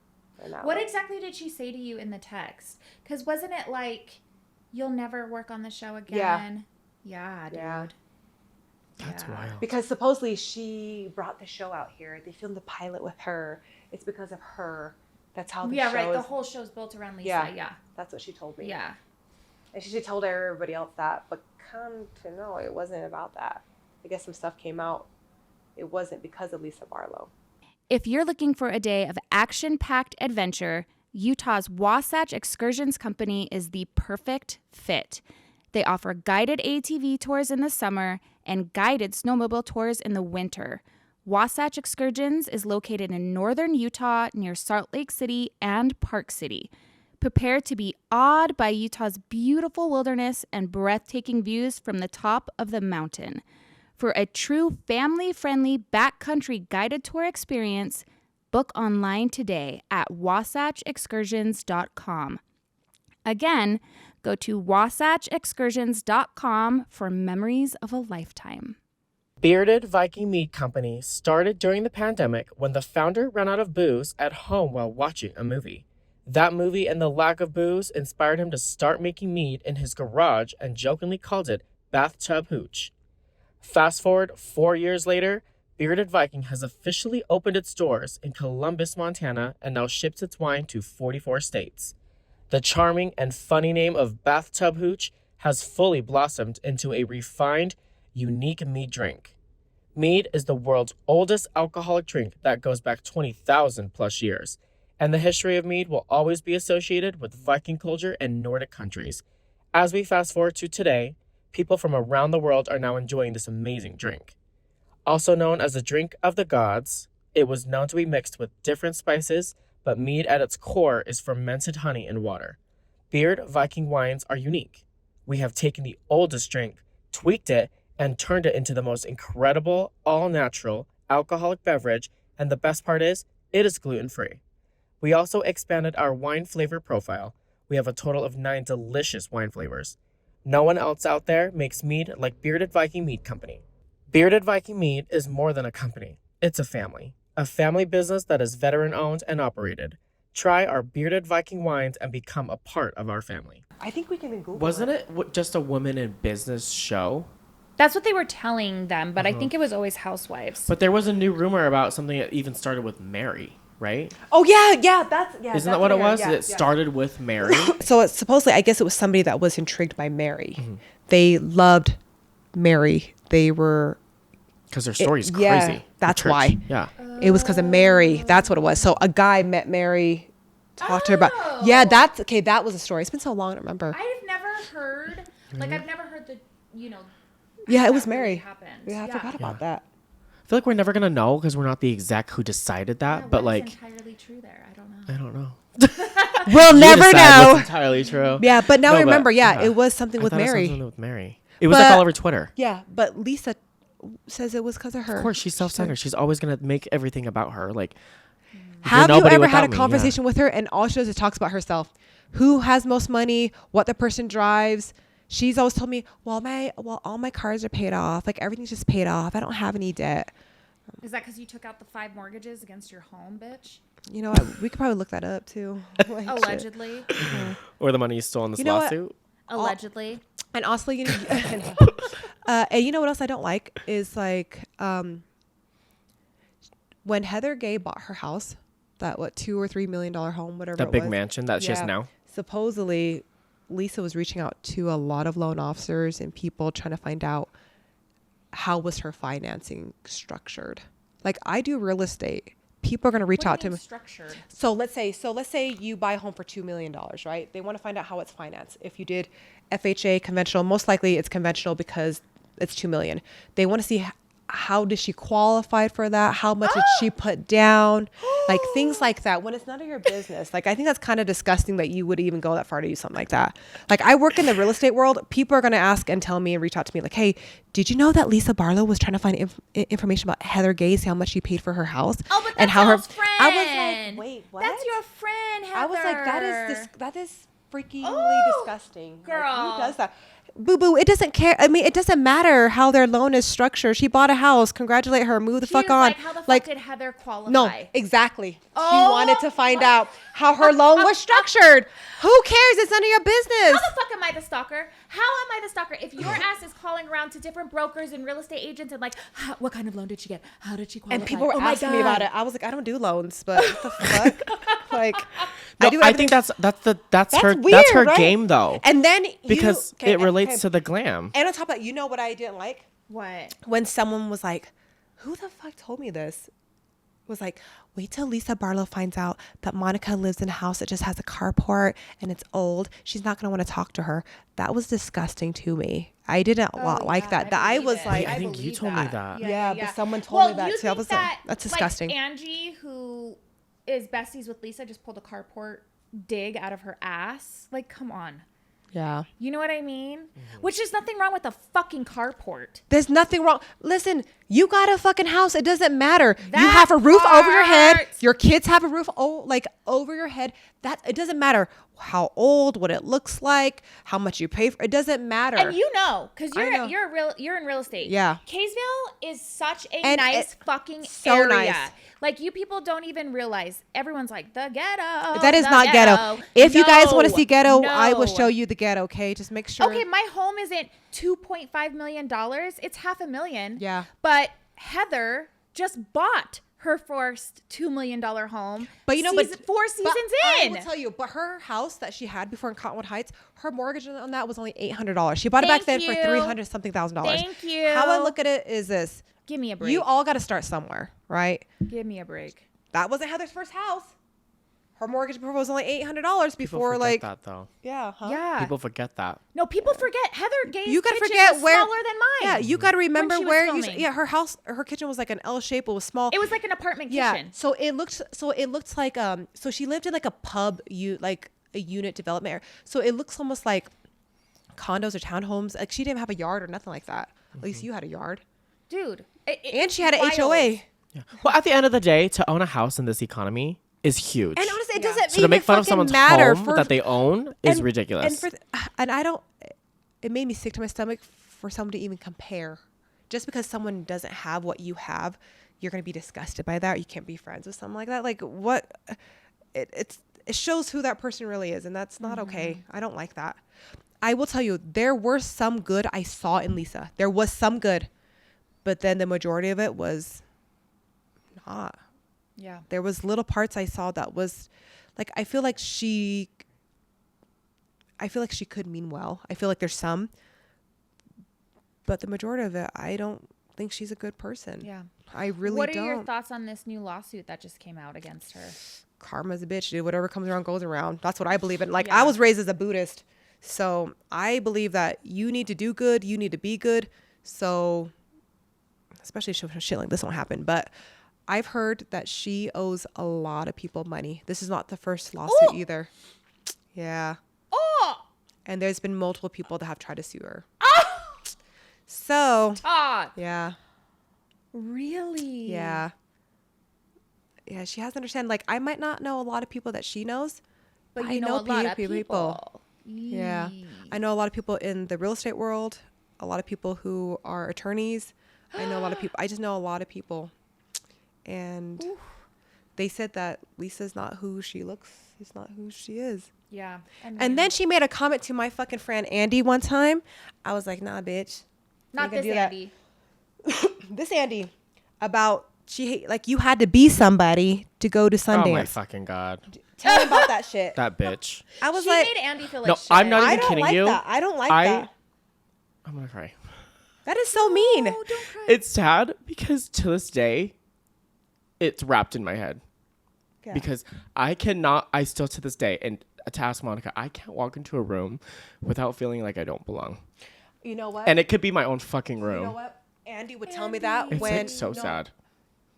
What exactly did she say to you in the text? Because wasn't it like, you'll never work on the show again? Yeah, dude. Yeah. That's wild. Because supposedly she brought the show out here. They filmed the pilot with her. It's because of her. That's how the show right. is. The whole show's built around Lisa. Yeah. That's what she told me. Yeah. And she told everybody else that. But come to know, it wasn't about that. I guess some stuff came out. It wasn't because of Lisa Barlow. If you're looking for a day of action-packed adventure, Utah's Wasatch Excursions Company is the perfect fit. They offer guided ATV tours in the summer and guided snowmobile tours in the winter. Wasatch Excursions is located in northern Utah near Salt Lake City and Park City. Prepare to be awed by Utah's beautiful wilderness and breathtaking views from the top of the mountain. For a true family-friendly backcountry guided tour experience, book online today at wasatchexcursions.com. Again, go to wasatchexcursions.com for memories of a lifetime. Bearded Viking Mead Company started during the pandemic when the founder ran out of booze at home while watching a movie. That movie and the lack of booze inspired him to start making mead in his garage and jokingly called it bathtub hooch. Fast forward 4 years later, Bearded Viking has officially opened its doors in Columbus, Montana, and now ships its wine to 44 states. The charming and funny name of Bathtub Hooch has fully blossomed into a refined, unique mead drink. Mead is the world's oldest alcoholic drink that goes back 20,000 plus years, and the history of mead will always be associated with Viking culture and Nordic countries. As we fast forward to today, people from around the world are now enjoying this amazing drink. Also known as the drink of the gods, it was known to be mixed with different spices, but mead at its core is fermented honey and water. Beard Viking wines are unique. We have taken the oldest drink, tweaked it, and turned it into the most incredible, all-natural, alcoholic beverage, and the best part is, it is gluten-free. We also expanded our wine flavor profile. We have a total of 9 delicious wine flavors. No one else out there makes mead like Bearded Viking Mead Company. Bearded Viking Mead is more than a company. It's a family business that is veteran-owned and operated. Try our Bearded Viking wines and become a part of our family. I think we can Google Wasn't it just a women in business show? That's what they were telling them, but I think it was always Housewives. But there was a new rumor about something that even started with Mary, right? Oh, yeah, Isn't that what it was? It started with Mary? So it's supposedly, I guess it was somebody that was intrigued by Mary. Mm-hmm. They loved Mary. They were... Because their story's crazy. Yeah, that's why. Yeah. It was because of Mary. That's what it was. So a guy met Mary, talked to her about... Yeah, that was a story. It's been so long, I don't remember. I've never heard, I've never heard the, Yeah, it was Mary. Really happened. Yeah, I forgot about that. I feel like we're never going to know because we're not the exec who decided that. Yeah, but what like... is entirely true there? I don't know. I don't know. We'll never decide know. what's entirely true. Yeah, but now I remember. But, yeah, it was something with I thought Mary. It was something with Mary. It was like all over Twitter. Yeah, but Lisa says it was because of her. Of course, she's self-centered. She's always going to make everything about her. Like, have you ever had a me, conversation with her and all she does is talks about herself? Who has most money? What the person drives? She's always told me, well, all my cars are paid off. Like everything's just paid off. I don't have any debt. Is that because you took out the 5 mortgages against your home, bitch? You know what? We could probably look that up too. Like, shit. Allegedly. Or the money you stole in this You know what? lawsuit. Allegedly. And also, you know, and you know what else I don't like is like when Heather Gay bought her house, that $2 or $3 million home, whatever. That it big was. mansion that she has Yeah. now. Supposedly, Lisa was reaching out to a lot of loan officers and people trying to find out how was her financing structured. Like I do real estate. People are going to reach out to me. Structured. So let's say you buy a home for $2 million, right? They want to find out how it's financed. If you did FHA conventional, most likely it's conventional because it's $2 million. They want to see how did she qualify for that? How much did she put down? Like things like that. When it's none of your business. Like I think that's kind of disgusting that you would even go that far to do something like that. Like I work in the real estate world. People are going to ask and tell me and reach out to me like, hey, did you know that Lisa Barlow was trying to find information about Heather Gay, how much she paid for her house? Oh, but that's and how her friend. I was like, wait, what? That's your friend, Heather. I was like, that is freakingly Oh, disgusting. girl. Like, who does that? Boo boo, it doesn't care. I mean, it doesn't matter how their loan is structured. She bought a house. Congratulate her. Move the She fuck was on. Like, how the fuck did Heather qualify? No, exactly. Oh, she wanted to find out how her loan was structured. Who cares? It's none of your business. How the fuck am I the stalker? How am I the stalker? If your ass is calling around to different brokers and real estate agents and like, what kind of loan did she get? How did she qualify? And people were Oh my asking me God. about it. I was like, I don't do loans, but what the fuck? Like, No, do I everything- think that's her weird, that's her right? game though. And then Because okay, it relates okay. to the glam. And on top of that, you know what I didn't like? What? When someone was like, who the fuck told me this? Was like, wait till Lisa Barlow finds out that Monica lives in a house that just has a carport and it's old. She's not going to want to talk to her. That was disgusting to me. I didn't like that. That I was like, I think you told me that. Yeah, but someone told me that you too. I think was like, that's disgusting. Like Angie, who is besties with Lisa, just pulled a carport dig out of her ass. Like, come on. Yeah. You know what I mean? Which is nothing wrong with a fucking carport. There's nothing wrong. Listen, you got a fucking house. It doesn't matter. You That have a roof over your head. part. Your kids have a roof over your head. That it doesn't matter how old, what it looks like, how much you pay for. It doesn't matter. And you know, because I know. you're in real estate. Yeah. Kaysville is such a And nice fucking so area. nice. Like you people don't even realize. Everyone's like the ghetto. That is the not ghetto. If you guys want to see ghetto, I will show you the ghetto. Okay, just make sure. Okay, my home isn't $2.5 million. It's $500,000. Yeah. But Heather just bought her first $2 million home. But you know, 4 but seasons I in. will tell you, but her house that she had before in Cottonwood Heights, her mortgage on that was only $800. She bought it back then Thank for you. $300-something thousand. Thank you. How I look at it is this: Give me a break. you all got to start somewhere, right? Give me a break. That wasn't Heather's first house. Her mortgage before was only $800 People before, forget like, that though. yeah, huh? Yeah. People forget that. No, people forget Heather Gay's You gotta kitchen forget was where smaller than mine. Yeah, you gotta remember she was where you. filming. Yeah, her house, her kitchen was like an L shape. It was small. It was like an apartment Yeah. kitchen. So it looked like So she lived in like a pub, like a unit development area. So it looks almost like condos or townhomes. Like she didn't have a yard or nothing like that. At least you had a yard. Dude. And she had an wild. HOA. Yeah. Well, at the end of the day, to own a house in this economy is huge. And honestly, it Yeah. doesn't so to make fun of fucking someone's matter home that they own is ridiculous. And I don't. It made me sick to my stomach for someone to even compare. Just because someone doesn't have what you have, you're gonna be disgusted by that. You can't be friends with someone like that. Like what? It shows who that person really is, and that's not okay. I don't like that. I will tell you, there were some good I saw in Lisa. There was some good, but then the majority of it was not. Yeah. There was little parts I saw that was like, I feel like she could mean well. I feel like there's some, but the majority of it, I don't think she's a good person. Yeah. I really What are don't. your thoughts on this new lawsuit that just came out against her? Karma's a bitch, dude. Whatever comes around goes around. That's what I believe in. Like, Yeah. I was raised as a Buddhist, so I believe that you need to do good. You need to be good. So, especially if shit like this won't happen. But I've heard that she owes a lot of people money. This is not the first lawsuit either. Yeah. Oh! And there's been multiple people that have tried to sue her. Oh! So, Todd. yeah. Really? Yeah. Yeah, she has to understand. Like, I might not know a lot of people that she knows, But I you know a lot of people. Yeah. I know a lot of people in the real estate world, a lot of people who are attorneys. I know a lot of people. I just know a lot of people. And they said that Lisa's not who she looks. It's not who she is. Yeah. And then she made a comment to my fucking friend Andy one time. I was like, nah, bitch. Not this Andy. This Andy. About you had to be somebody to go to Sundance. Oh my fucking God. Tell him about that shit. That bitch. I was She like, made Andy feel like No, shit. I'm not I even don't kidding like you. that. I don't like that. I'm gonna cry. That is so mean. Oh, don't cry. It's sad because to this day, it's wrapped in my head. Yeah. Because I still to this day, and to ask Monica, I can't walk into a room without feeling like I don't belong. You know what? And it could be my own fucking room. You know what? Andy would tell me that It's when like so sad.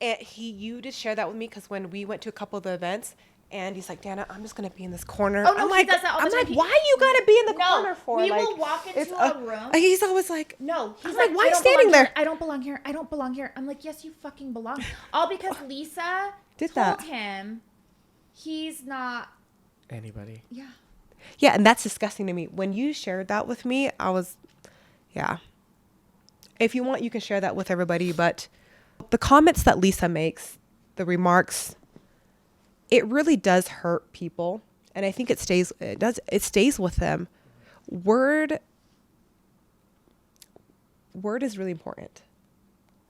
And you just share that with me because when we went to a couple of the events, Andy's like, Danna, I'm just gonna be in this corner. Oh, no, I'm he like, does that all the I'm time. like, why you gotta be in the No, corner for? we like, will walk into it's a room. He's always like, No, he's I'm like, like, why I you don't standing belong there? here. I don't belong here. I don't belong here. I'm like, yes, you fucking belong. All because Lisa Did told that. him he's not. Anybody. Yeah. yeah, and that's disgusting to me. When you shared that with me, I was, yeah. If you want, you can share that with everybody. But the comments that Lisa makes, the remarks, it really does hurt people, and I think it stays with them. Word is really important.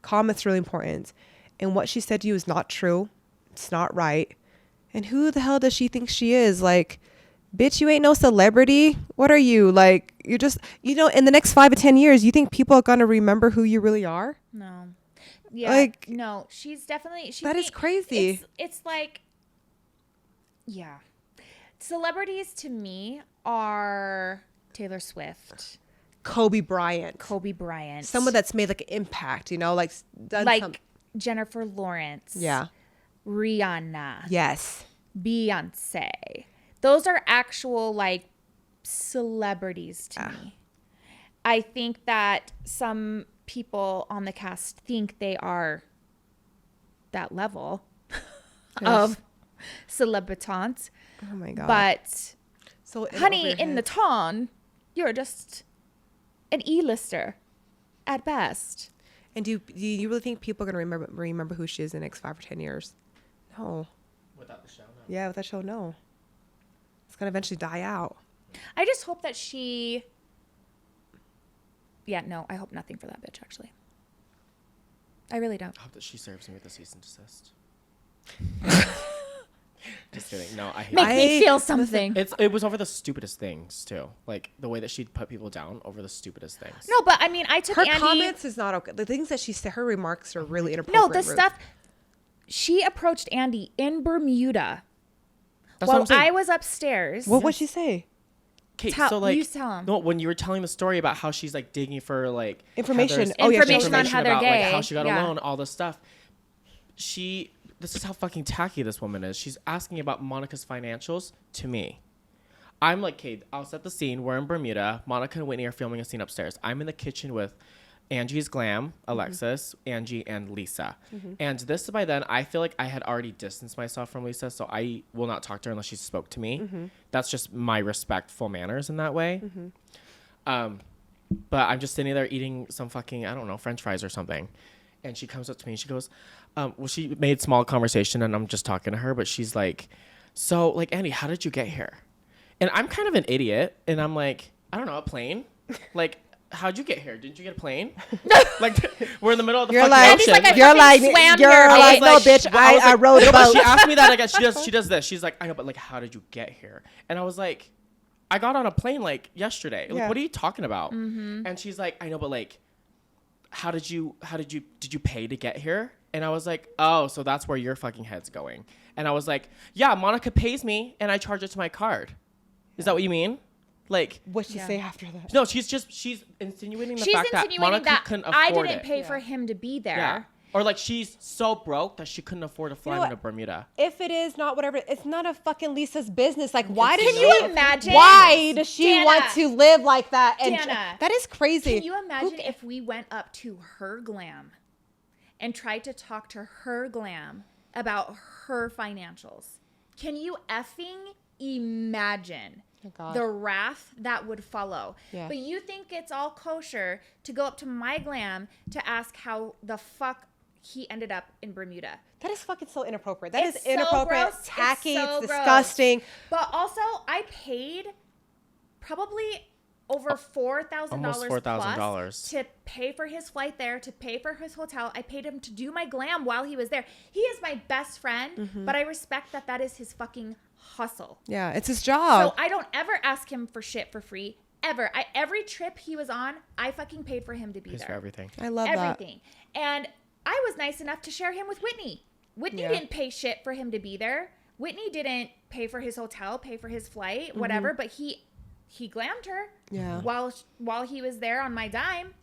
Comments really important, and what she said to you is not true. It's not right. And who the hell does she think she is? Like, bitch, you ain't no celebrity. What are you? Like, you're just, in the next 5 to 10 years, you think people are going to remember who you really are? No. Yeah. Like, no, she's definitely. that is crazy. It's like, yeah. Celebrities to me are Taylor Swift, Kobe Bryant. someone That's made like an impact, like done like some, Jennifer Lawrence. yeah. Rihanna. Yes. Beyonce. Those are actual like celebrities to me. I think that some people on the cast think they are that level of celebritants. Oh my God. But So honey, in the town, you're just an E-lister at best. And do you really think people are going to remember who she is in the next 5 or 10 years? No. Without the show, no. Yeah, with that show, no. It's going to eventually die out. I just hope that she... Yeah, no, I hope nothing for that bitch, actually. I really don't. I hope that she serves me with a cease and desist. Just kidding. No, I hate Make it. me feel something. It was over the stupidest things too, like the way that she'd put people down over the stupidest things. No, but I mean, I took Her Andy... comments is not okay. The things that she said, her remarks are really inappropriate. No, the stuff... She approached Andy in Bermuda That's while what I'm saying. I was upstairs. What would she say? Okay, Tell- so like, you tell 'em. no, when you were telling the story about how she's like digging for like Information. Heather's- Oh, yeah, she Information on Heather about, Gay. like, how she got Yeah. a loan, all this stuff. This is how fucking tacky this woman is. She's asking about Monica's financials to me. I'm like, okay, I'll set the scene. We're in Bermuda. Monica and Whitney are filming a scene upstairs. I'm in the kitchen with Angie's Glam, Alexis, Angie, and Lisa. And this, by then, I feel like I had already distanced myself from Lisa, so I will not talk to her unless she spoke to me. That's just my respectful manners in that way. But I'm just sitting there eating some fucking, I don't know, French fries or something. And she comes up to me and she goes, well, she made small conversation and I'm just talking to her, but she's like, so, like, Andy, how did you get here? And I'm kind of an idiot. And I'm like, I don't know, a plane? Like, how'd you get here? Didn't you get a plane? Like, we're in the middle of the You're fucking like, ocean. like, I you're fucking like, swam you're here, like, babe. no, bitch, Well, I rode a no, but boat. she asked me that. She does this. She's like, I know, but like, how did you get here? And I was like, I got on a plane like yesterday. Like, Yeah. what are you talking about? And she's like, I know, but like, did you pay to get here? And I was like, oh, so that's where your fucking head's going. And I was like, yeah, Monica pays me and I charge it to my card. Is that what you mean? Like, What'd she say after that? no, she's insinuating the She's fact that insinuating Monica that couldn't I afford didn't it. pay for him to be there. Yeah. Or like she's so broke that she couldn't afford to fly know into what? Bermuda. If it is not whatever, it's not a fucking Lisa's business. Like, why Can does you she imagine? Why does she Danna. want to live like that? And Danna. that is crazy. Can you imagine if we went up to her glam and tried to talk to her glam about her financials? Can you effing imagine Oh, God. the wrath that would follow. Yeah. But you think it's all kosher to go up to my glam to ask how the fuck he ended up in Bermuda. That is fucking so inappropriate. That is It's so inappropriate, gross. tacky, It's so it's gross. disgusting. But also, I paid probably over $4,000 Almost $4,000 to pay for his flight there, to pay for his hotel. I paid him to do my glam while he was there. He is my best friend, but I respect that that is his fucking hustle. Yeah, it's his job. So I don't ever ask him for shit for free. Ever. Every trip he was on, I fucking paid for him to be Pays there. for everything. I love Everything. And I was nice enough to share him with Whitney. Whitney Yeah. didn't pay shit for him to be there. Whitney didn't pay for his hotel, pay for his flight, whatever, but he glammed her Yeah. while he was there on my dime.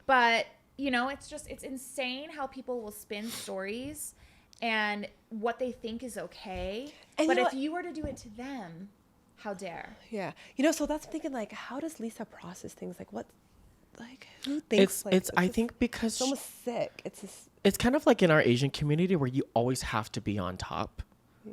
But, you know, it's insane how people will spin stories and what they think is okay. And but you know if what? you were to do it to them, how dare? Yeah. You know, so that's thinking like, how does Lisa process things? Like what, like who thinks like, I just- think because it's almost sick. It's just, it's kind of like in our Asian community where you always have to be on top.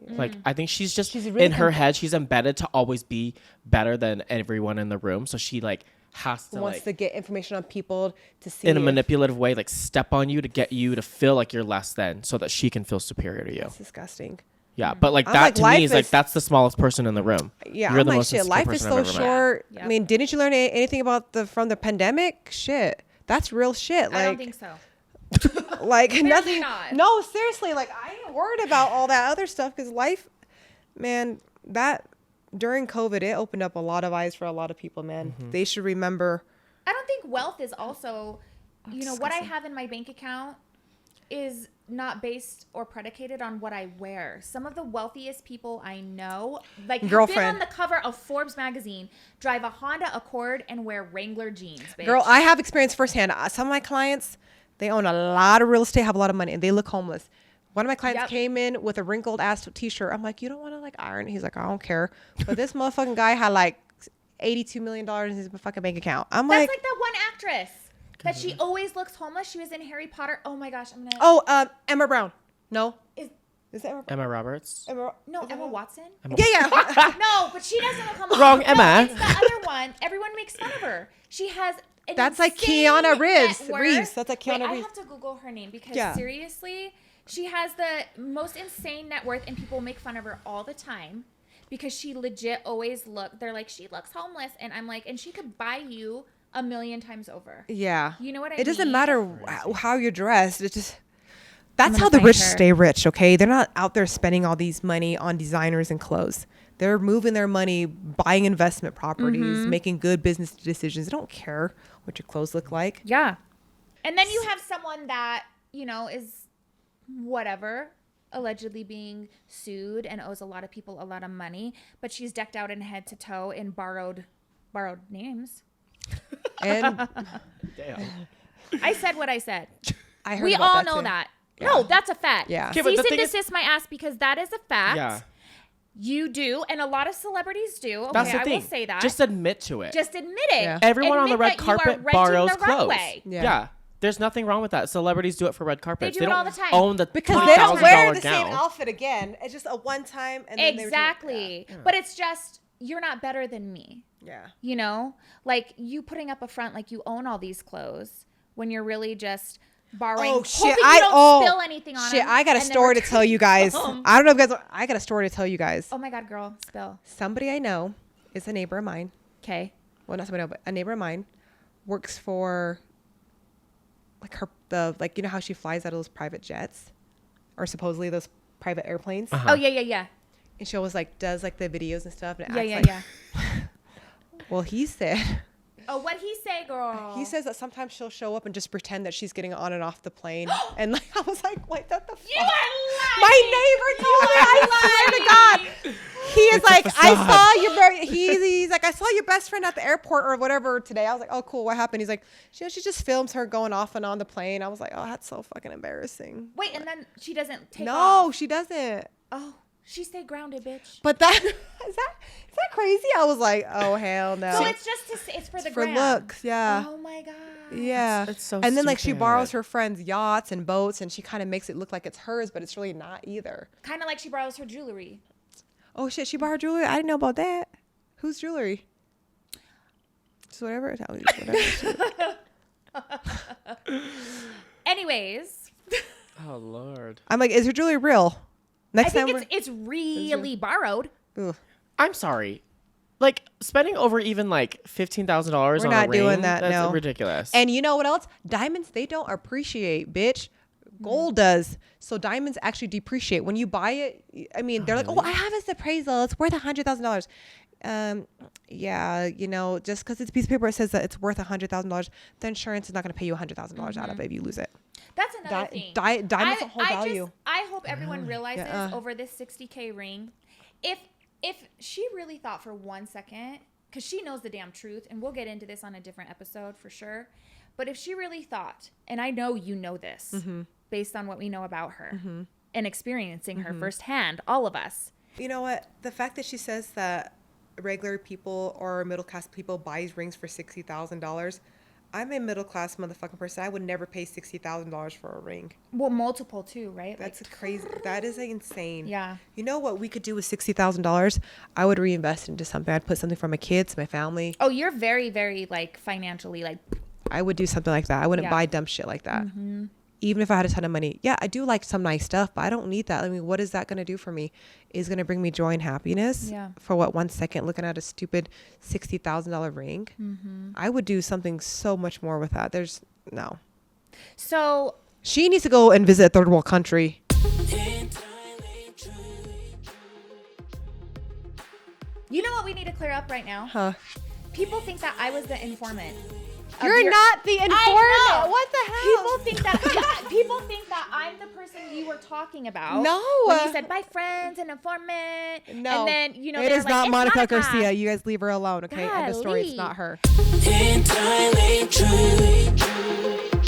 Like I think she's really in her head, she's embedded to always be better than everyone in the room. So she like has to wants like to get information on people to see in a if- manipulative way, like step on you to get you to feel like you're less than, so that she can feel superior to you. It's disgusting. Yeah, but like I'm that like, to life me is like is- that's the smallest person in the room. Yeah, You're I'm the like, most shit, insecure life is person so I've ever met. short. Yep. I mean, didn't you learn anything about from the pandemic? Shit. That's real shit. Like, I don't think so. like nothing. not. No, seriously, like I ain't worried about all that other stuff because life, man, that during COVID, it opened up a lot of eyes for a lot of people, man. They should remember. I don't think wealth is also, you know, what I disgusting. have in my bank account is not based or predicated on what I wear. Some of the wealthiest people I know, like, have been Girlfriend. on the cover of Forbes magazine, drive a Honda Accord and wear Wrangler jeans, bitch. Girl, I have experience firsthand. Some of my clients, they own a lot of real estate, have a lot of money, and they look homeless. One of my clients Yep. came in with a wrinkled ass t-shirt. I'm like, you don't want to like iron? He's like, I don't care. But this motherfucking guy had like $82 million in his fucking bank account. I'm That's like, like that one actress that she always looks homeless. She was in Harry Potter. Oh my gosh, I'm gonna. oh, Emma Brown. No, Is, is that Emma Brown? Emma Roberts. no, Emma Watson. Yeah, yeah. No, but she doesn't look homeless. Wrong, No, Emma. it's the other one. Everyone makes fun of her. She has. An That's like insane Keanu net Reeves. worth. Reeves. That's like Wait, Keanu I Reeves. have to Google her name because Yeah. seriously, she has the most insane net worth, and people make fun of her all the time because she legit always look. They're like, she looks homeless, and I'm like, and she could buy you 1,000,000 times over. Yeah. You know what I It doesn't mean? matter how you're dressed. It just that's gonna how the find rich her. stay rich, okay? They're not out there spending all these money on designers and clothes. They're moving their money, buying investment properties, Mm-hmm. making good business decisions. They don't care what your clothes look like. Yeah. And then you have someone that, you know, is whatever, allegedly being sued and owes a lot of people a lot of money, but she's decked out in head to toe in borrowed names. And Damn. I said what I said. I heard We about all that know too. that. No, that's a fact. Yeah. Okay, but Cease the and thing is- desist my ass because that is a fact. Yeah. You do, and a lot of celebrities do. Okay, That's the I thing. will say that. Just admit to it. Just admit it. Yeah. Everyone on the Admit red that you are carpet renting borrows the clothes. runway. Yeah. There's nothing wrong with that. Celebrities do it for red carpets. do it don't all the time. own the Because they don't wear $20,000 the gown. same outfit again. It's just a one time and then Exactly. But it's just, you're not better than me. Yeah. You know, like you putting up a front like you own all these clothes when you're really just borrowing. Oh shit! hoping you I don't spill anything on shit! them, I got a and then story to tell you guys. them. I don't know if you guys. I got a story to tell you guys. Oh my god, girl, spill. Somebody I know is a neighbor of mine. Okay. Well, not somebody I know, but a neighbor of mine works for like like you know how she flies out of those private jets or supposedly those private airplanes. Uh-huh. Oh yeah, yeah, yeah, And she always like does like the videos and stuff. And yeah, acts yeah, like, yeah. Well, he said. Oh, what'd he say, girl? He says that sometimes she'll show up and just pretend that she's getting on and off the plane. And like I was like, wait, what the fuck? You are lying. My neighbor told me, I swear to God. He is It's a like, I facade. saw your he's like, I saw your best friend at the airport or whatever today. I was like, oh cool, what happened? He's like, she just films her going off and on the plane. I was like, oh, that's so fucking embarrassing. Wait, and then she doesn't take No, off. she doesn't. Oh, she stayed grounded, bitch. But that is that crazy? I was like, oh hell no. So it's just to say, it's for the for gram. looks, yeah. Oh my god. Yeah. It's so and then like she stupid. borrows her friends' yachts and boats and she kind of makes it look like it's hers, but it's really not either. Kind of like she borrows her jewelry. Oh shit, she borrowed jewelry? I didn't know about that. Whose jewelry? Just whatever. Anyways, Oh Lord. I'm like, is your jewelry real? Next I think time. it's really borrowed. Ugh. I'm sorry. Like spending over even like $15,000 on We're not a ring, doing that. that's No. ridiculous. And you know what else? Diamonds, they don't appreciate, bitch. Gold does. So diamonds actually depreciate. When you buy it, I mean, they're like, oh, I have this appraisal. It's worth $100,000. Yeah, you know, just because it's a piece of paper, it says that it's worth $100,000. The insurance is not going to pay you $100,000 out of it if you lose it. That's another thing. Diamonds don't hold value. I hope everyone realizes Yeah. over this $60K ring, if she really thought for 1 second, because she knows the damn truth, and we'll get into this on a different episode for sure, but if she really thought, and I know you know this based on what we know about her and experiencing her firsthand, all of us. You know what? The fact that she says that regular people or middle class people buys rings for $60,000. I'm a middle class motherfucking person. I would never pay $60,000 for a ring. Well, multiple too, right? That's crazy. That is insane. Yeah. You know what we could do with $60,000? I would reinvest into something. I'd put something for my kids, my family. Oh, you're very, very like financially like. I would do something like that. I wouldn't buy dumb shit like that. Even if I had a ton of money. Yeah, I do like some nice stuff, but I don't need that. I mean, what is that going to do for me? Is going to bring me joy and happiness? Yeah. For what, 1 second looking at a stupid $60,000 ring? I would do something so much more with that. There's no. So She needs to go and visit a third world country. you know what we need to clear up right now? Huh? People think that I was the informant. of You're not the informant. I know. What the hell? People think that I'm the person you were talking about. No. When you said my friends and informant. No. And then it it is like, not it's Monica Garcia. You guys leave her alone, okay? End of story. It's Golly. not her. Entirely true.